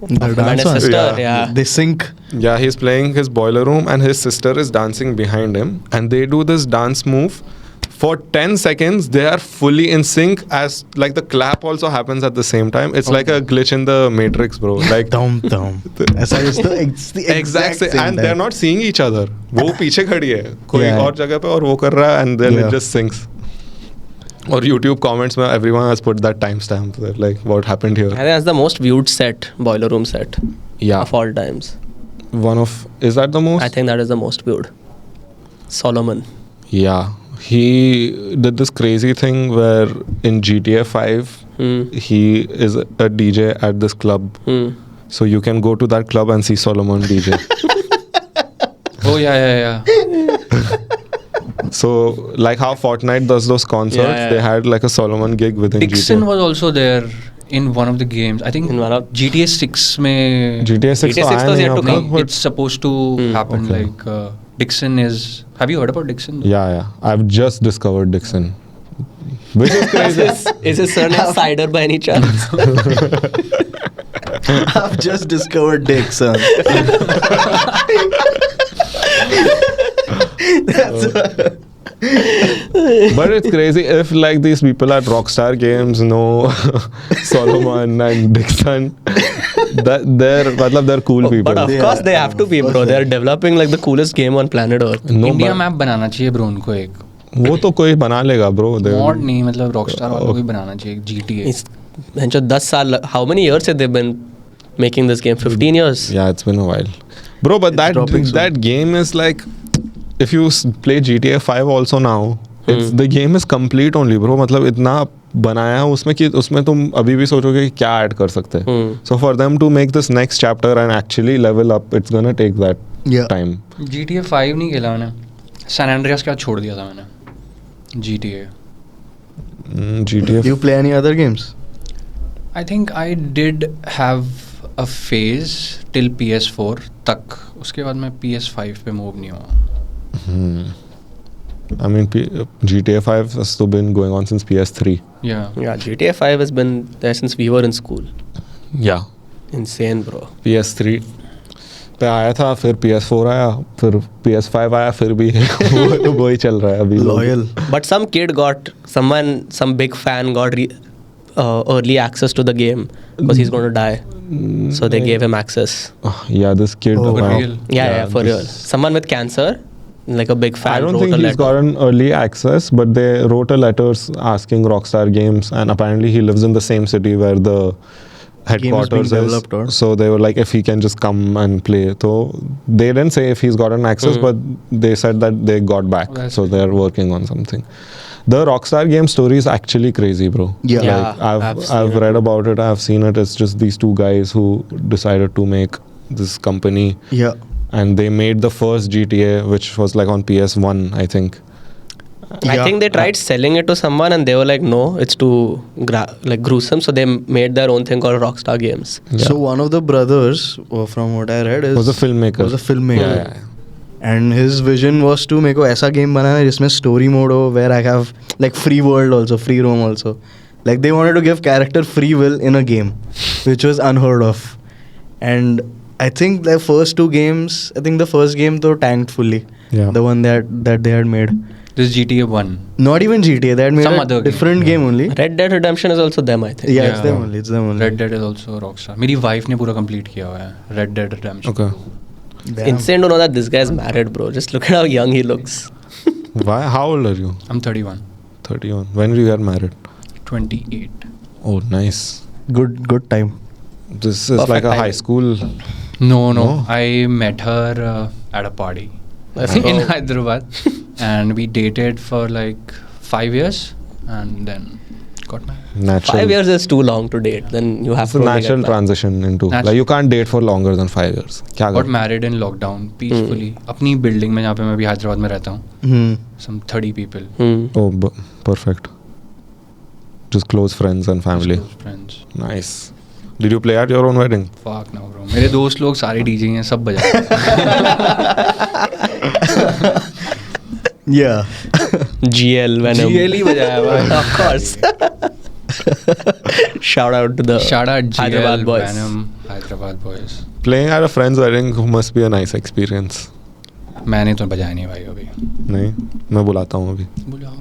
The and dance his one. sister, Yeah. yeah. They sync. Yeah, he's playing his boiler room and his sister is dancing behind him, and they do this dance move. For 10 seconds, they are fully in sync as like the clap also happens at the same time. It's like a glitch in the Matrix, bro. Like Dum dum. ऐसा it's the exact same and time. they're not seeing each other. वो पीछे खड़ी है कोई Yeah. और जगह पे और वो कर रहा है and then Yeah. it just syncs. और YouTube comments में everyone has put that timestamp there, like what happened here. I think that's the most viewed set, boiler room set Yeah, of all times. one of is that the most? I think that is the most viewed. Solomon. Yeah, he did this crazy thing where in GTA 5 he is a DJ at this club. So you can go to that club and see Solomon DJ. Oh yeah. So like how Fortnite does those concerts, Yeah. they had like a Solomon gig within Dixon GTA. was also there in one of the games. I think In one of- GTA 6 में GTA 6 GTA 6 तो was आया yet to नहीं come. अब, but it's supposed to happen. Okay. Like Dixon is. Have you heard about Dixon? yeah, I've just discovered Dixon, which is crazy. Is his surname Cider by any chance? I've just discovered Dick, son. But it's crazy if like these people at Rockstar Games know Solomon and Dixon. That they're cool people. But of They course are, they have to be, of bro. course They're they are. developing like the coolest game on planet Earth. No, India but map बनाना चाहिए bro उनको एक. वो तो कोई बना लेगा bro. Mod नहीं मतलब रॉकस्टार वालों को ही बनाना चाहिए GTA. It's 10 साल. How many years have they been making this game? 15 years. Yeah, it's been a while, bro. But It's dropping soon. that game is like, if you play GTA 5 also now, it's the game is complete only, bro. मतलब इतना बनाया है उसमें कि उसमें तुम अभी भी सोचोगे कि क्या ऐड कर सकते हैं. So for them to make this next chapter and actually level up, it's gonna take that Yeah. time. GTA 5 नहीं खेला मैंने. सैन एंड्रियास के बाद छोड़ दिया था मैंने. GTA. GTA. You play any other games? I think I did have a phase till PS4 तक. उसके बाद मैं PS5 पे मूव नहीं हुआ. I mean, GTA 5 has still been going on since PS3. Yeah. Yeah, GTA 5 has been there since we were in school. Yeah. Insane, bro. PS3 पे आया था, फिर PS4 आया, फिर PS5 आया, फिर भी वो ही चल रहा है अभी. Loyal. But some kid got some big fan got early access to the game because he's going to die. So they gave him access. Yeah, this kid. Oh, for wow. real? Yeah, for real. this- Someone with cancer, like a big fan. I don't wrote think a he's letter. gotten early access, but they wrote a letter asking Rockstar Games, and apparently he lives in the same city where the headquarters being is. developed, or? So they were like, if he can just come and play. So they didn't say if he's gotten access, but they said that they got back. Oh, that's So they're working on something. The Rockstar game story is actually crazy, bro. Yeah. Yeah. Like, I've I've seen read about it. I've seen it. It's just these two guys who decided to make this company, Yeah. and they made the first GTA, which was like on PS1, I think. I think they tried selling it to someone and they were like, no, it's too like gruesome. So they made their own thing called Rockstar Games. Yeah. So one of the brothers, from what I read, is Was a filmmaker. Was a filmmaker. Yeah. And his vision was to मेरे को ऐसा game बनाना है जिसमें story mode हो, where I have like free world also, free roam also. Like they wanted to give character free will in a game, which was unheard of. And I think the first two games, I think the first game though tanked fully. Yeah. The one that they had made. This is GTA 1. Not even GTA, they had made Some a other game. different game only. Red Dead Redemption is also them, I think. Yeah, it's them only. It's them only. Red Dead is also Rockstar. मेरी wife ने पूरा complete किया हुआ है Red Dead Redemption. Okay. Damn. Insane to know that this guy is married, bro. Just look at how young he looks. Why? How old are you? I'm 31. 31. When did you get married? 28. Oh, nice. Good time. This is Perfect like a timing. high school. No. No? I met her at a party in Hyderabad, and we dated for like 5 years, and then got married. Natural. 5 years is too long to date. Then you have It's to a only get natural married. transition into. Natural. Like you can't date for longer than 5 years. क्या Got कर? married in lockdown peacefully. अपनी building में जहाँ पे मैं भी हैदराबाद में रहता हूँ. Hmm. Some 30 people. Oh, perfect. Just close friends and family. Close friends. Nice. Did you play at your own wedding? Fuck no, bro. मेरे दोस्त लोग सारे डीजे हैं, सब बजाते हैं. Yeah. GL Venom. GL ही बजाया भाई. Of course. Shout out to the Shout out GL, Hyderabad boys. Venom, Hyderabad boys. Playing at a friend's wedding must be a nice experience. मैंने तो बजाया नहीं भाई अभी. नहीं, मैं बुलाता हूँ अभी. बुलाओ.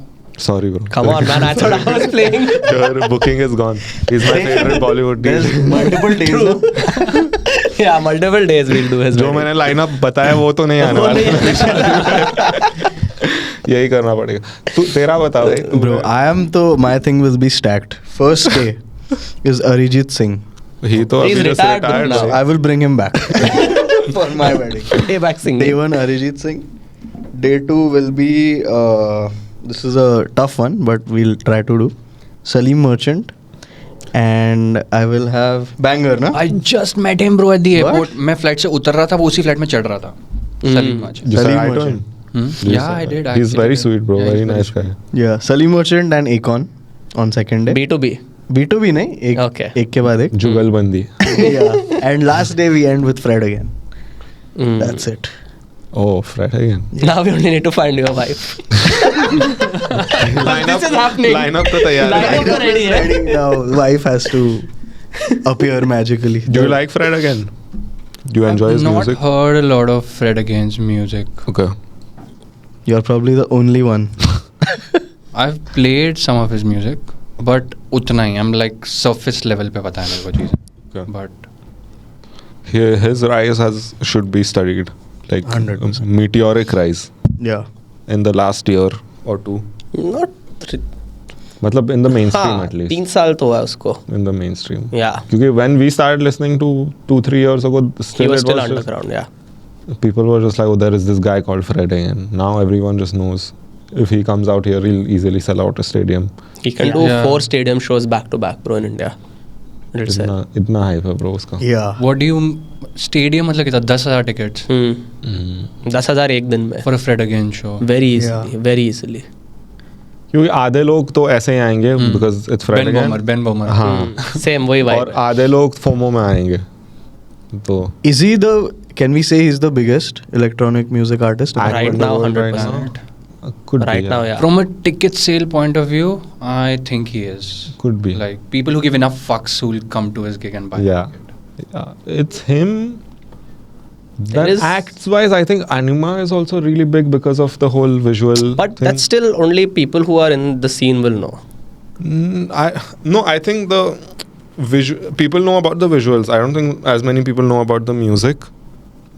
Sorry, bro. Come on, man. I thought I was playing. Your booking is gone. He's my favorite Bollywood There's DJ. multiple days. True. Yeah, multiple days we'll do his जो wedding. मैंने लाइनअप बताया वो तो नहीं आने वो वाला. नहीं यही करना पड़ेगा. तू तेरा बता भाई. तू Bro, I am तो my thing will be stacked. First day is Arijit Singh. he तो He's अभी just retired retired now. है. I will bring him back for my wedding. Day back singing. Day 1 Arijit Singh. Day 2 will be this is a tough one, but we'll try to do Salim Merchant, and I will have banger na. I just met him bro at the What? airport. मैं flight से उतर रहा था, वो उसी flight में चढ़ रहा था. Salim Majid. You said Salim hi to Merchant. him? Hmm? Yeah, I did. He's very sweet, bro. Yeah, Very he's nice guy. Yeah, Salim Merchant and Akon on second day. B2B. B2B नहीं एक Okay. एक के बाद एक. जुगलबंदी. Yeah, and last day we end with Fred again. Mm. That's it. Oh, Fred again. Now we only need to find your wife. This is happening. Lineup तो तैयार Line है. up तो ready है. Ready now, wife has to appear magically. Do you like Fred again? Do you enjoy his Not music? heard a lot of Fred Again's music. Okay. You're probably the only one. I've played some of his music, but उतना ही. I'm like surface level पे पता है मेरे को चीज़ें. Okay. But His rise should be studied. Like 100%. meteoric rise Yeah. in the last year or two. Not. मतलब in the mainstream हाँ, at least. 3 साल तो हुआ उसको. In the mainstream. Yeah. क्योंकि when we started listening to 2-3 years ago, He still was it still was just, underground. Yeah. people were just like, oh, there is this guy called Fred again. Now everyone just knows. If he comes out here, he'll easily sell out a stadium. He can do Yeah. 4 stadium shows back to back, bro, in India. Let's say. इतना hype है bro उसका. Yeah. what do you stadium मतलब कितना 10,000 tickets 10,000 एक दिन में. for a Fred Again show. Very easily. Yeah. Very easily. क्योंकि आधे लोग तो ऐसे ही आएंगे because it's Fred again. Ben Bomer. हाँ. Same वही और vibe. आधे लोग FOMO में आएंगे. तो Is he the? Can we say he's the biggest electronic music artist? act Right in the now, world right 100%. now? Could be, Right now, yeah. From a ticket sale point of view, I think he is. Could be. Like people who give enough fucks who will come to his gig and buy Yeah. a ticket. Yeah, it's him. There Then is- acts wise, I think Anima is also really big because of the whole visual. But thing. that's still only people who are in the scene will know. I think the people know about the visuals. I don't think as many people know about the music.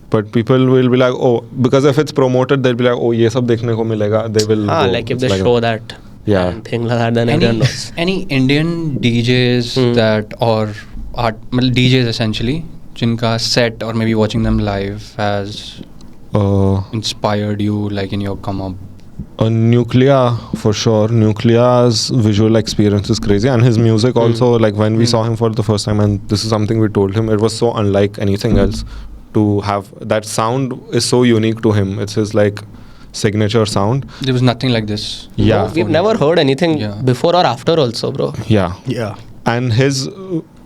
But people will be like, oh, because if it's promoted, they'll be like, oh, ये सब देखने को मिलेगा. They will. Ah, go. like if It's they like show that Yeah. and thing like that, then everyone knows. Any Indian DJs that or art DJs essentially जिनका set or maybe watching them live has inspired you like in your come up? Nuclear for sure. Nuclear's visual experience is crazy, and his music also. Like when we saw him for the first time, and this is something we told him, it was so unlike anything else. To have that sound is so unique to him. It's his like signature sound. There was nothing like this. Yeah. No, we've never heard anything Yeah. before or after also, bro. Yeah. Yeah. And his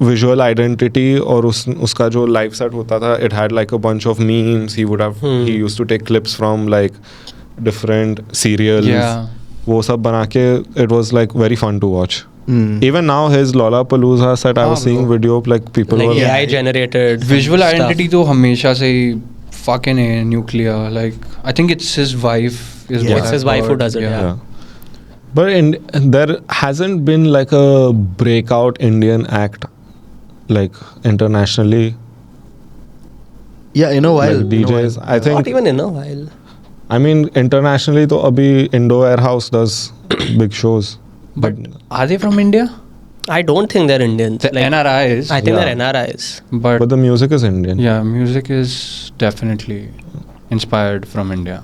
visual identity और उसका जो live set होता था, it had like a bunch of memes. He used to take clips from like different serials. Yeah. वो सब बना के it was like very fun to watch. Hmm. Even now his Lollapalooza set, I was seeing video of like people Like were AI generated Visual stuff. identity तो हमेशा से ही fucking nuclear. Like I think it's his wife. Is Yeah. what It's I've his wife who heard. does it, yeah. But there hasn't been like a breakout Indian act like internationally. Yeah, in a while. Like in a while. DJs. I think. Not even in a while. I mean, internationally, तो अभी Indo Warehouse does big shows. But are they from India? I don't think they're Indians. The Like, NRIs. I think Yeah. they're NRIs. But But the music is Indian. yeah, music is definitely inspired from India.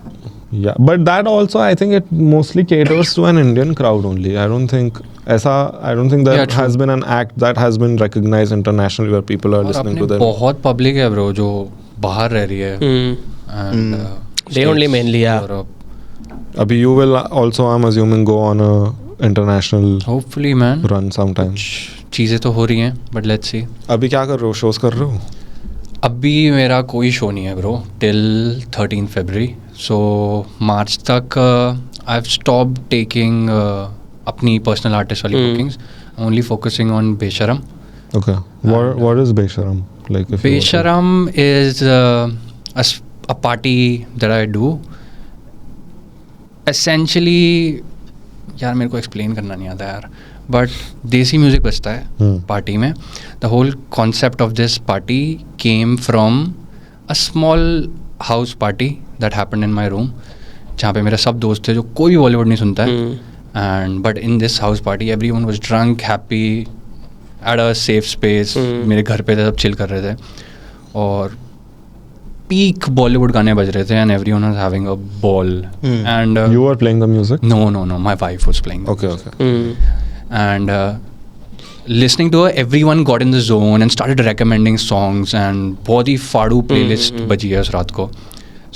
Yeah. But that also, I think it mostly caters to an Indian crowd only. I don't think there Yeah, true. has been an act that has been recognized internationally where people are और listening अपने to them. बहुत public है bro जो बाहर रह रही है and They only mainly, yeah. Europe. Abhi, you will also, I'm assuming, go on a international Hopefully man run sometime. चीज़ें तो हो रही हैं but let's see. अभी क्या कर रहे हो? Shows कर रहे हो? अभी मेरा कोई शो नहीं है ब्रो टिल 13 February. So मार्च तक आई हैव स्टॉप टेकिंग अपनी पर्सनल आर्टिस्ट वाली बुकिंग्स. ओनली फोकसिंग ऑन बेशरम. Okay. What is Besharam? Like if you were to- Besharam is a party that I do. Essentially, यार मेरे को explain करना नहीं आता यार, बट देसी म्यूजिक बजता है पार्टी में. The whole concept of this party came from a small house party that happened in my room, जहाँ पे मेरे सब दोस्त थे जो कोई भी बॉलीवुड नहीं सुनता है. And but in this house party every one was drunk happy at a safe space. मेरे घर पे थे, सब चिल कर रहे थे और पीक बॉलीवुड गाने बज रहे थे and everyone was having a ball. And You were playing the music? no, my wife was playing. Okay. And listening to her, everyone got in the zone and started recommending songs, and बहुत ही फाड़ू playlist बजी है उस रात को,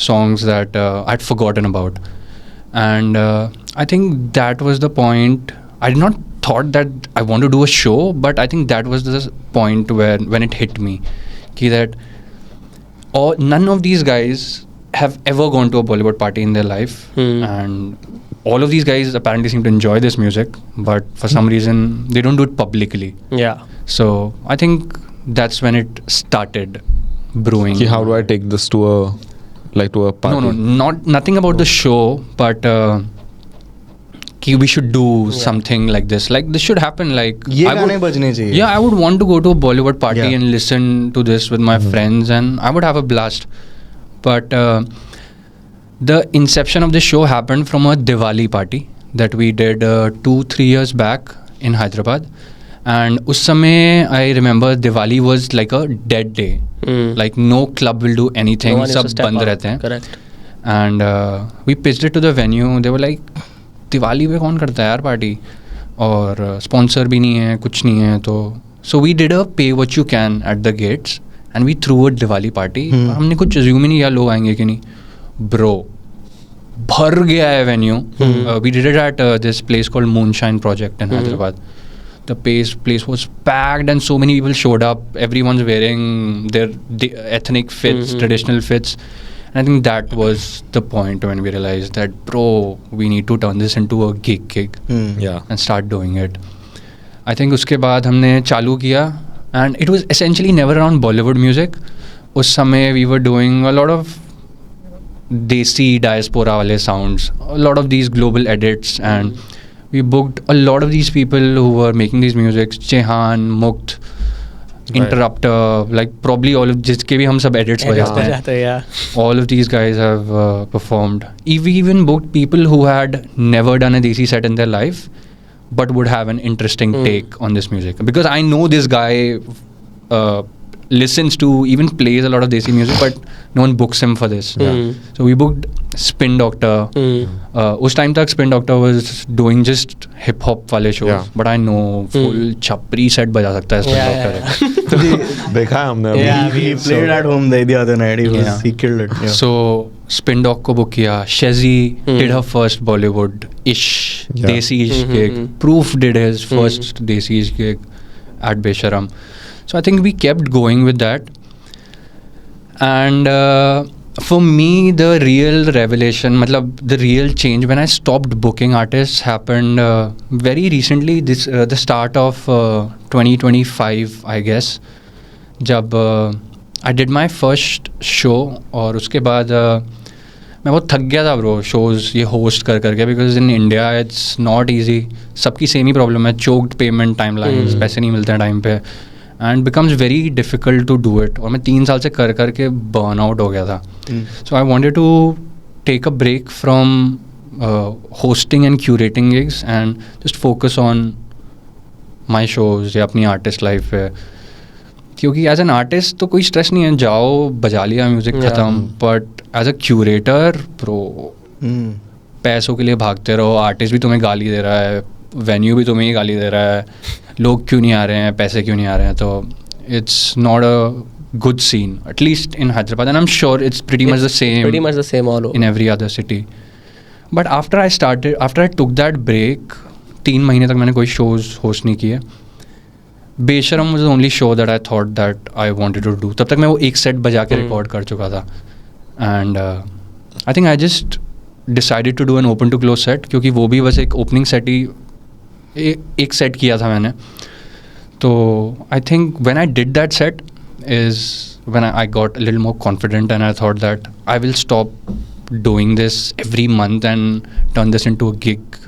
songs that I'd forgotten about. And I think that was the point. I did not thought that I want to do a show, but I think that was the point when it hit me that none of these guys have ever gone to a Bollywood party in their life, and all of these guys apparently seem to enjoy this music, but for some reason they don't do it publicly. Yeah. So I think that's when it started brewing. Ki, how do I take this to a party? No, nothing about the show, but ki we should do something like this. Like this should happen. Like ये I गाने would, बजने चाहिए. yeah, I would want to go to a Bollywood party Yeah. and listen to this with my friends, and I would have a blast. But the inception of the show happened from a Diwali party that we did 2-3 years back in Hyderabad. And उस समय I remember Diwali was like a dead day. Like no club will do anything. No one used to सब step बंद out. रहते हैं. Correct. And we pitched it to the venue. They were like, Diwali पे कौन करता है यार party, और स्पॉन्सर भी नहीं है, कुछ नहीं है. तो so we did a pay what you can at the gates and we threw a Diwali party. हमने कुछ अज्यूम ही नहीं किया लोग आएंगे कि नहीं. ब्रो भर गया है venue. We did it at this place called Moonshine Project in Hyderabad. The place was packed and so many people showed up. Everyone's wearing their ethnic fits, traditional fits. And I think that was the point when we realized that, bro, we need to turn this into a gig Yeah. and start doing it. I think उसके बाद हमने चालू किया, and it was essentially never around Bollywood music. उस समय we were doing a lot of desi diaspora वाले sounds, a lot of these global edits, and we booked a lot of these people who were making these musics. Chehan, Mukt, Interrupter, like probably all of जिसके भी हम सब edits बजाते हैं. Yeah. All of these guys have performed. We even booked people who had never done a desi set in their life, but would have an interesting take on this music. Because I know this guy listens to, even plays a lot of desi music, but no one books him for this. So we booked Spin Doctor. उस time तक Spin Doctor was doing just hip hop वाले shows, Yeah. but I know full छपरी set बजा सकता है Spin Doctor. देखा है हमने अभी. Yeah, He played at home the other night. Yeah. He killed it. Yeah. So Spin Doc को book किया. Shazzy did her first Bollywood-ish Yeah. desi-ish gig. Proof did his first desi-ish gig at Besharam. So I think we kept going with that. And for me, the real revelation, the real change when I stopped booking artists happened very recently. The start of 2025, I guess. जब I did my first show, और उसके बाद मैं बहुत थक गया था bro shows ये होस्ट कर करके, because in India it's not easy. सबकी सेम ही प्रॉब्लम है, चोक्ड पेमेंट टाइम लाइन्स, पैसे नहीं मिलते हैं टाइम पे, and becomes very difficult to do it. और मैं 3 साल से कर करके बर्न आउट हो गया था. So I wanted to take a break from hosting and curating gigs and just focus on my shows या अपनी आर्टिस्ट लाइफ पे. क्योंकि एज एन आर्टिस्ट तो कोई स्ट्रेस नहीं है, जाओ बजा लिया म्यूज़िक ख़त्म. But as a curator pro पैसों के लिए भागते रहो, आर्टिस्ट भी तुम्हें गाली दे रहा है, वेन्यू भी तुम्हें ही गाली दे रहा है, लोग क्यों नहीं आ रहे हैं, पैसे क्यों नहीं आ रहे हैं. तो it's not a good scene, at least in Hyderabad, and I am sure it's pretty much the same all over. in every other city. But after I took that break, 3 महीने तक मैंने कोई शोज़ होस्ट नहीं किए. बेशरम was the only show that I thought that I wanted to do. तब तक मैं वो एक सेट बजा के रिकॉर्ड कर चुका था. And I think I just decided to do an open to close set, क्योंकि वो भी बस एक ओपनिंग सेट ही एक सेट किया था मैंने. तो I think when I did that set is when I got a little more confident, and I thought that I will stop doing this every month and turn this into a gig,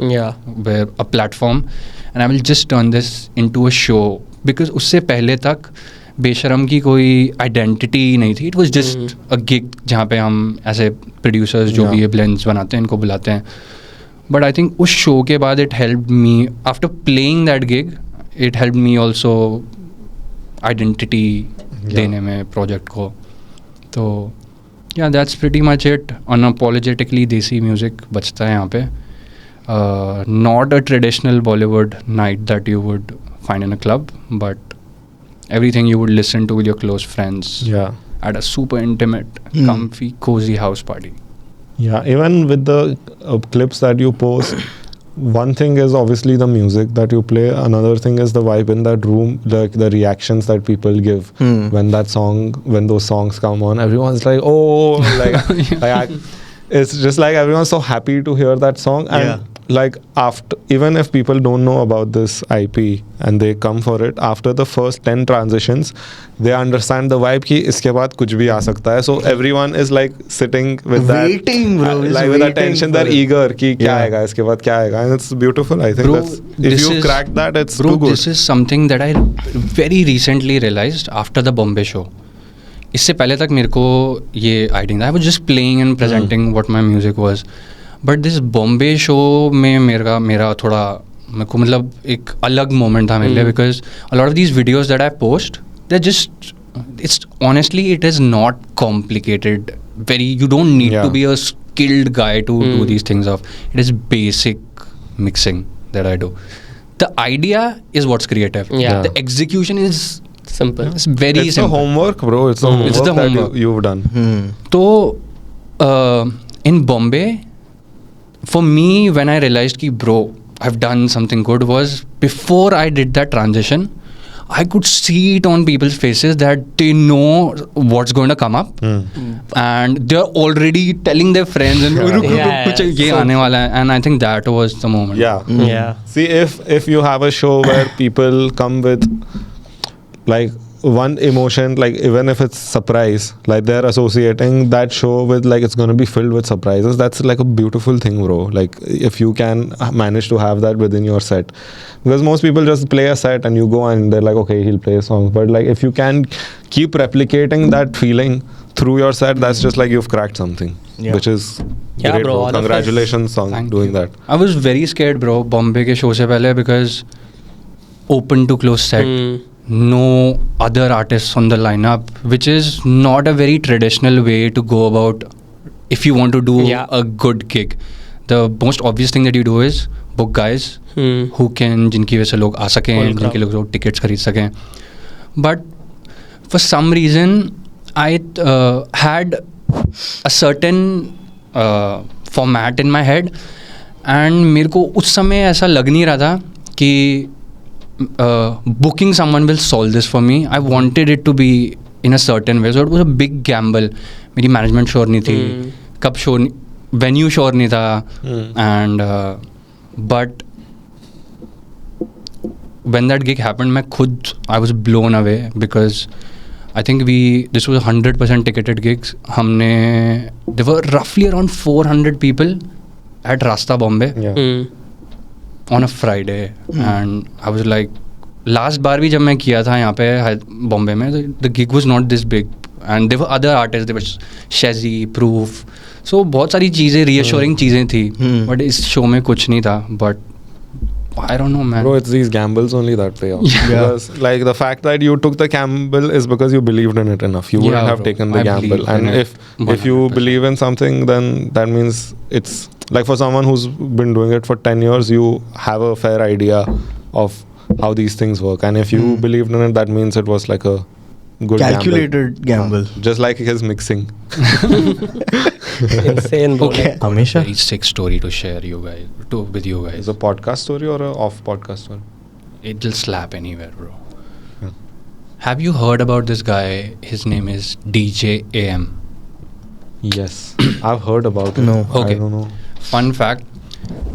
where a platform, and I will just turn this into a show. Because उससे पहले तक बेशरम की कोई identity नहीं थी. It was just a gig जहाँ पे हम ऐसे प्रोड्यूसर्स जो भी ये ब्लेंड्स बनाते हैं इनको बुलाते हैं. बट आई थिंक उस शो के बाद it help me, after playing that gig, it help me also identity देने में प्रोजेक्ट को. तो या that's pretty much it. Unapologetically देसी म्यूज़िक बजता है यहाँ पे. Not a traditional Bollywood night that you would find in a club, but everything you would listen to with your close friends at a super intimate, comfy, cozy house party. Yeah, even with the clips that you post, one thing is obviously the music that you play, another thing is the vibe in that room, like the reactions that people give when those songs come on. Everyone's like, oh, like it's just like everyone's so happy to hear that song. And like after, even if people don't know about this IP and they come for it, after the first 10 transitions they understand the vibe ki iske baad kuch bhi aa sakta hai. So everyone is like sitting with waiting, that bro, like with attention, they're eager ki kya aayega iske baad kya aayega, and it's beautiful. I think bro, that's, if you crack that, it's bro, too good. This is something that I very recently realized after the Bombay show. इससे पहले तक मेरे को ये idea था, I was just playing and presenting what my music was. But this Bombay show में मेरा थोड़ा मेरे को मतलब एक अलग मोमेंट था मेरे लिए, because a lot of these videos that I post they just it's honestly it is not complicated very. You don't need to be a skilled guy to do these things of. It is basic mixing that I do. The idea is what's creative. The execution is simple. It's very it's simple. the homework, bro. It's the homework that you've done. So in Bombay, for me, when I realized ki bro, I've done something good, was before I did that transition, I could see it on people's faces that they know what's going to come up, and they're already telling their friends and kuch ye aane wala hai. And I think that was the moment. Yeah. See, if you have a show where people come with like one emotion, like even if it's surprise, like they're associating that show with like it's going to be filled with surprises, that's like a beautiful thing, bro. Like if you can manage to have that within your set, because most people just play a set and you go and they're like, okay, he'll play songs, but like if you can keep replicating that feeling through your set, that's just like you've cracked something, which is great, bro. Congratulations on doing that. I was very scared, bro, Bombay ke show se pehle, because open to close set, no other artists on the lineup, which is not a very traditional way to go about if you want to do a good gig. The most obvious thing that you do is book guys who can, जिनकी वजह से लोग आ सकें, जिनके लोग tickets खरीद सकें. But for some reason I had a certain format in my head, and मेरे को उस समय ऐसा लग नहीं रहा था कि booking someone will solve this for me. I wanted it to be in a certain way, so it was a big gamble. मेरी management sure नहीं थी, कब sure नहीं, venue sure नहीं था, and but when that gig happened, मैं खुद I was blown away because I think this was 100% ticketed gigs. There were roughly around 400 people at Rasta Bombay. Yeah. On a Friday, and I was like, last बार भी जब मैं किया था यहाँ पे बॉम्बे में, the gig was not this big, and there were other artists, there was Shazzy, Proof, so बहुत सारी चीज़ें reassuring चीज़ें थी, but इस show में कुछ नहीं था, but I don't know, man. Bro, it's these gambles only that pay off. Because like the fact that you took the gamble is because you believed in it enough. You wouldn't have bro. taken the I gamble. believed And in it if you 100%. believe in something, then that means it's like for someone who's been doing it for 10 years, you have a fair idea of how these things work. And if you believed in it, that means it was like a good Calculated gamble. Just like his mixing. Insane, bro. Okay. हमेशा Very sick story to share with you guys. Is it a podcast story or a off podcast story? It'll slap anywhere, bro. Yeah. Have you heard about this guy? His name is DJ AM. Yes. I've heard about it. No. Okay. I don't know. Fun fact,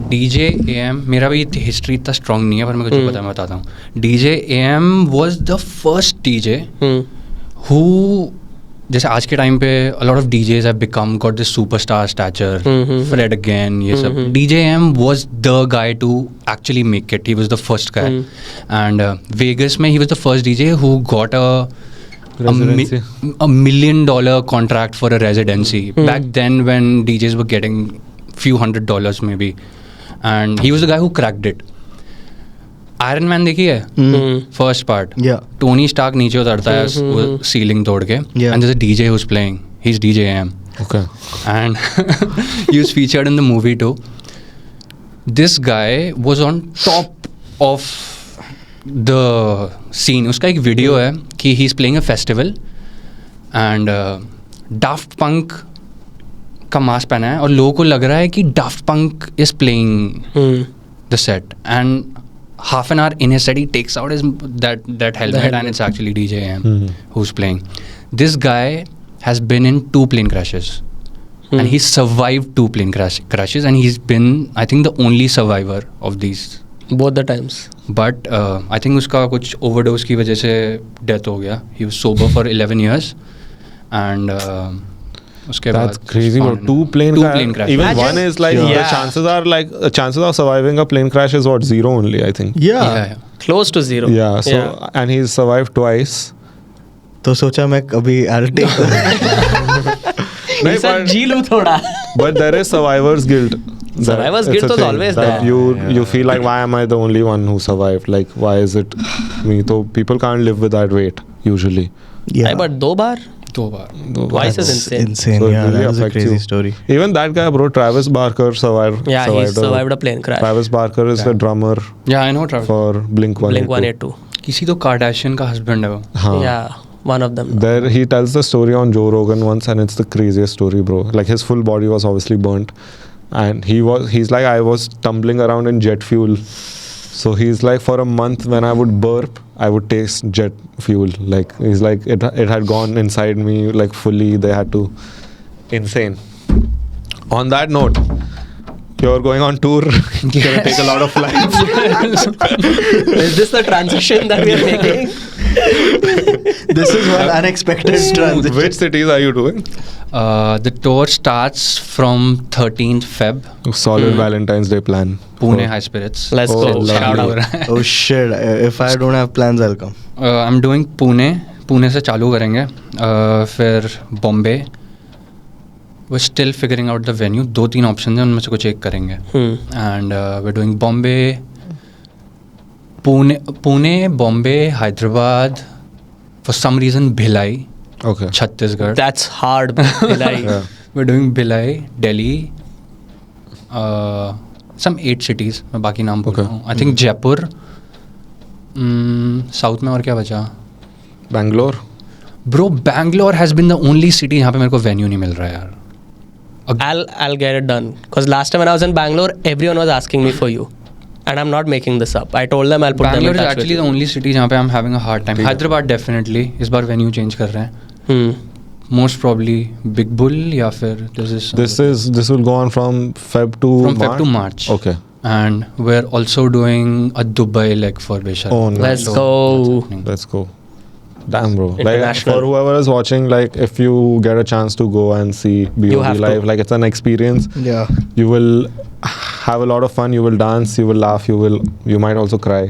DJ AM, मेरा भी history इतना strong नहीं है, पर मेरे को जो पता है मैं बताता हूँ. DJ AM was the first DJ who, जैसे आज के टाइम पे a lot of DJs have become got this superstar stature, Fred again, ये सब. DJ AM was the guy to actually make it. He was the first guy, and Vegas में he was the first DJ who got Residency. $1 million contract for a residency back then when DJs were getting few $100 maybe, and he was the guy who cracked it. Iron Man देखी है first part. Yeah. Tony Stark नीचे उतरता है वो ceiling तोड़ के, Yeah. and there's a DJ who's playing. He's DJ AM, Okay. and he was featured in the movie too. This guy was on top of the scene. उसका एक video है कि he's playing a festival and Daft Punk का mask पहना है और लोगों को लग रहा है कि Daft Punk is playing the set, and half an hour in his set he takes out his that helmet and it's actually DJ AM who's playing. This guy has been in 2 plane crashes and he survived 2 plane crashes, and he's been, I think, the only survivor of these. Both the times. But I think उसका कुछ overdose की वजह से death हो गया. He was sober for 11 years, and उसके बाद That's crazy, bro. 2 plane crashes. Even Imagine- one is like Yeah. the chances of surviving a plane crash is what, 0 only, I think. Yeah. Close to 0. Yeah. So and he's survived twice. तो सोचा मैं कभी I'll take नहीं, He said, but- "जी लूँ थोड़ा." But there is survivor's guilt. Survivor's It's guilt a was thing always that there. You feel like, why am I the only one who survived? Like, why is it me? So people can't live with that weight usually. Yeah. But 2 bar. 2 bar. Twice is That's insane. insane. So it Yeah, really that was a affects crazy you. story. Even that guy, bro, Travis Barker survived. Yeah, he survived a plane crash. Travis Barker is the drummer Yeah, I know Travis. for Blink 182. Blink 182. किसी तो Kardashian का husband है वो. हाँ. Yeah, one of them. There he tells the story on Joe Rogan once, and it's the craziest story, bro. Like his full body was obviously burnt, and he's like, I was tumbling around in jet fuel. So he's like, for a month when I would burp, I would taste jet fuel. Like he's like, it had gone inside me like fully. They had to, insane. On that note, you're going on tour. You're gonna take a lot of flights. Is this the transition that we are making? This is one unexpected transition. Which cities are you doing? The tour starts from 13th Feb. Solid Valentine's Day plan. Pune Oh. High Spirits. Let's Oh, go. lovely. Shout out. Oh shit! If I don't have plans, I'll come. I'm doing Pune. Pune से चालू करेंगे. फिर Bombay. We're still figuring out the venue. 2-3 option हैं, उनमें से कुछ एक करेंगे. And we're doing Bombay, Pune, Bombay, Hyderabad. For some reason, Bhilai, Okay. Chhattisgarh. That's hard. Bhilai. Yeah. We're doing Bhilai, Delhi. Some 8 cities. मैं बाकी नाम बोल रहा हूँ. I think Jaipur. साउथ में और क्या बचा? Bangalore. Bro, Bangalore has been the only city यहाँ पे मेरे को venue नहीं मिल रहा है यार. I'll get it done. Because last time when I was in Bangalore, everyone was asking me for you. And I'm not making this up. I told them I'll put Bangalore them is in touch actually the with only city जहाँ पे I'm having a hard time. ठीक है. Hyderabad definitely इस बार venue change कर रहे हैं. you. Most probably Big Bull या फिर This will go on from Feb to from March? Feb to March. Okay. And we're also doing a Dubai leg for Beshara. Oh, nice. Let's So go. that's happening. Let's go. Damn, bro. Like, International. for whoever is watching, like, if you get a chance to go and see You have BOB to. live, like, it's an experience. Yeah. You will have a lot of fun. You will dance. You will laugh. You might also cry.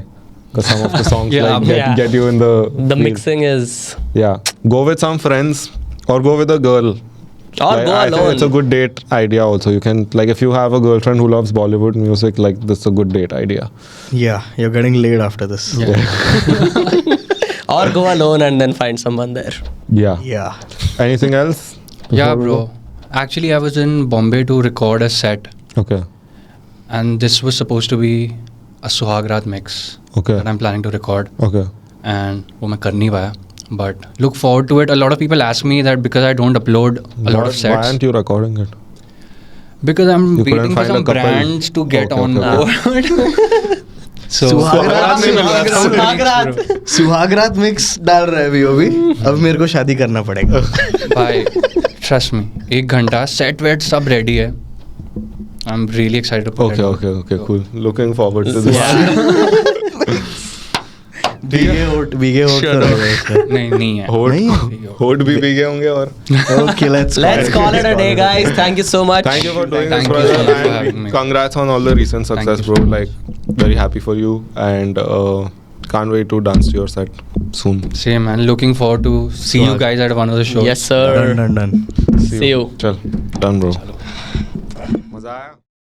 Because some of the songs Yeah, like yeah. get you in the The feel. mixing is. Yeah. Go with some friends or go with a girl. Or Like, go I think alone. it's a good date idea also. You can, like, if you have a girlfriend who loves Bollywood music, like, this is a good date idea. Yeah, you're getting laid after this. Yeah. Or go alone and then find someone there. Yeah. Yeah. Anything else? Yeah, before we bro. Actually, I was in Bombay to record a set, go? Okay. and this was supposed to be a Suhagrat mix Okay. that I'm planning to record, Okay. and वो मैं कर नहीं पाया. But look forward to it. A lot of people ask me that because I don't upload a lot of Why sets. aren't you recording it? Because I'm You couldn't waiting for find a some couple? brands to get Okay, on okay, board. So सुहागरात नहीं मिल रहा सुहागरात सुहागरात mix डाल रहा है BOB. अब मेरे को शादी करना पड़ेगा. भाई trust me, 1 घंटा set वेट सब ready है. I'm really excited to put it out. Okay, cool. Looking forward to this. Yeah. बीगे होट तो रहेगा इसमें. नहीं है. होट भी भीगे होंगे और Okay, let's Call it a day, guys. Thank you so much. thank you for doing Thank this, you so brother, much for having and me. congrats on all the recent Thank success, you bro. so Like, very happy for you, and can't wait to dance to your set soon. Same man. Looking forward to see you guys at one of the shows. Yes, sir. Done. See you. Chal, done, bro. मजा आया?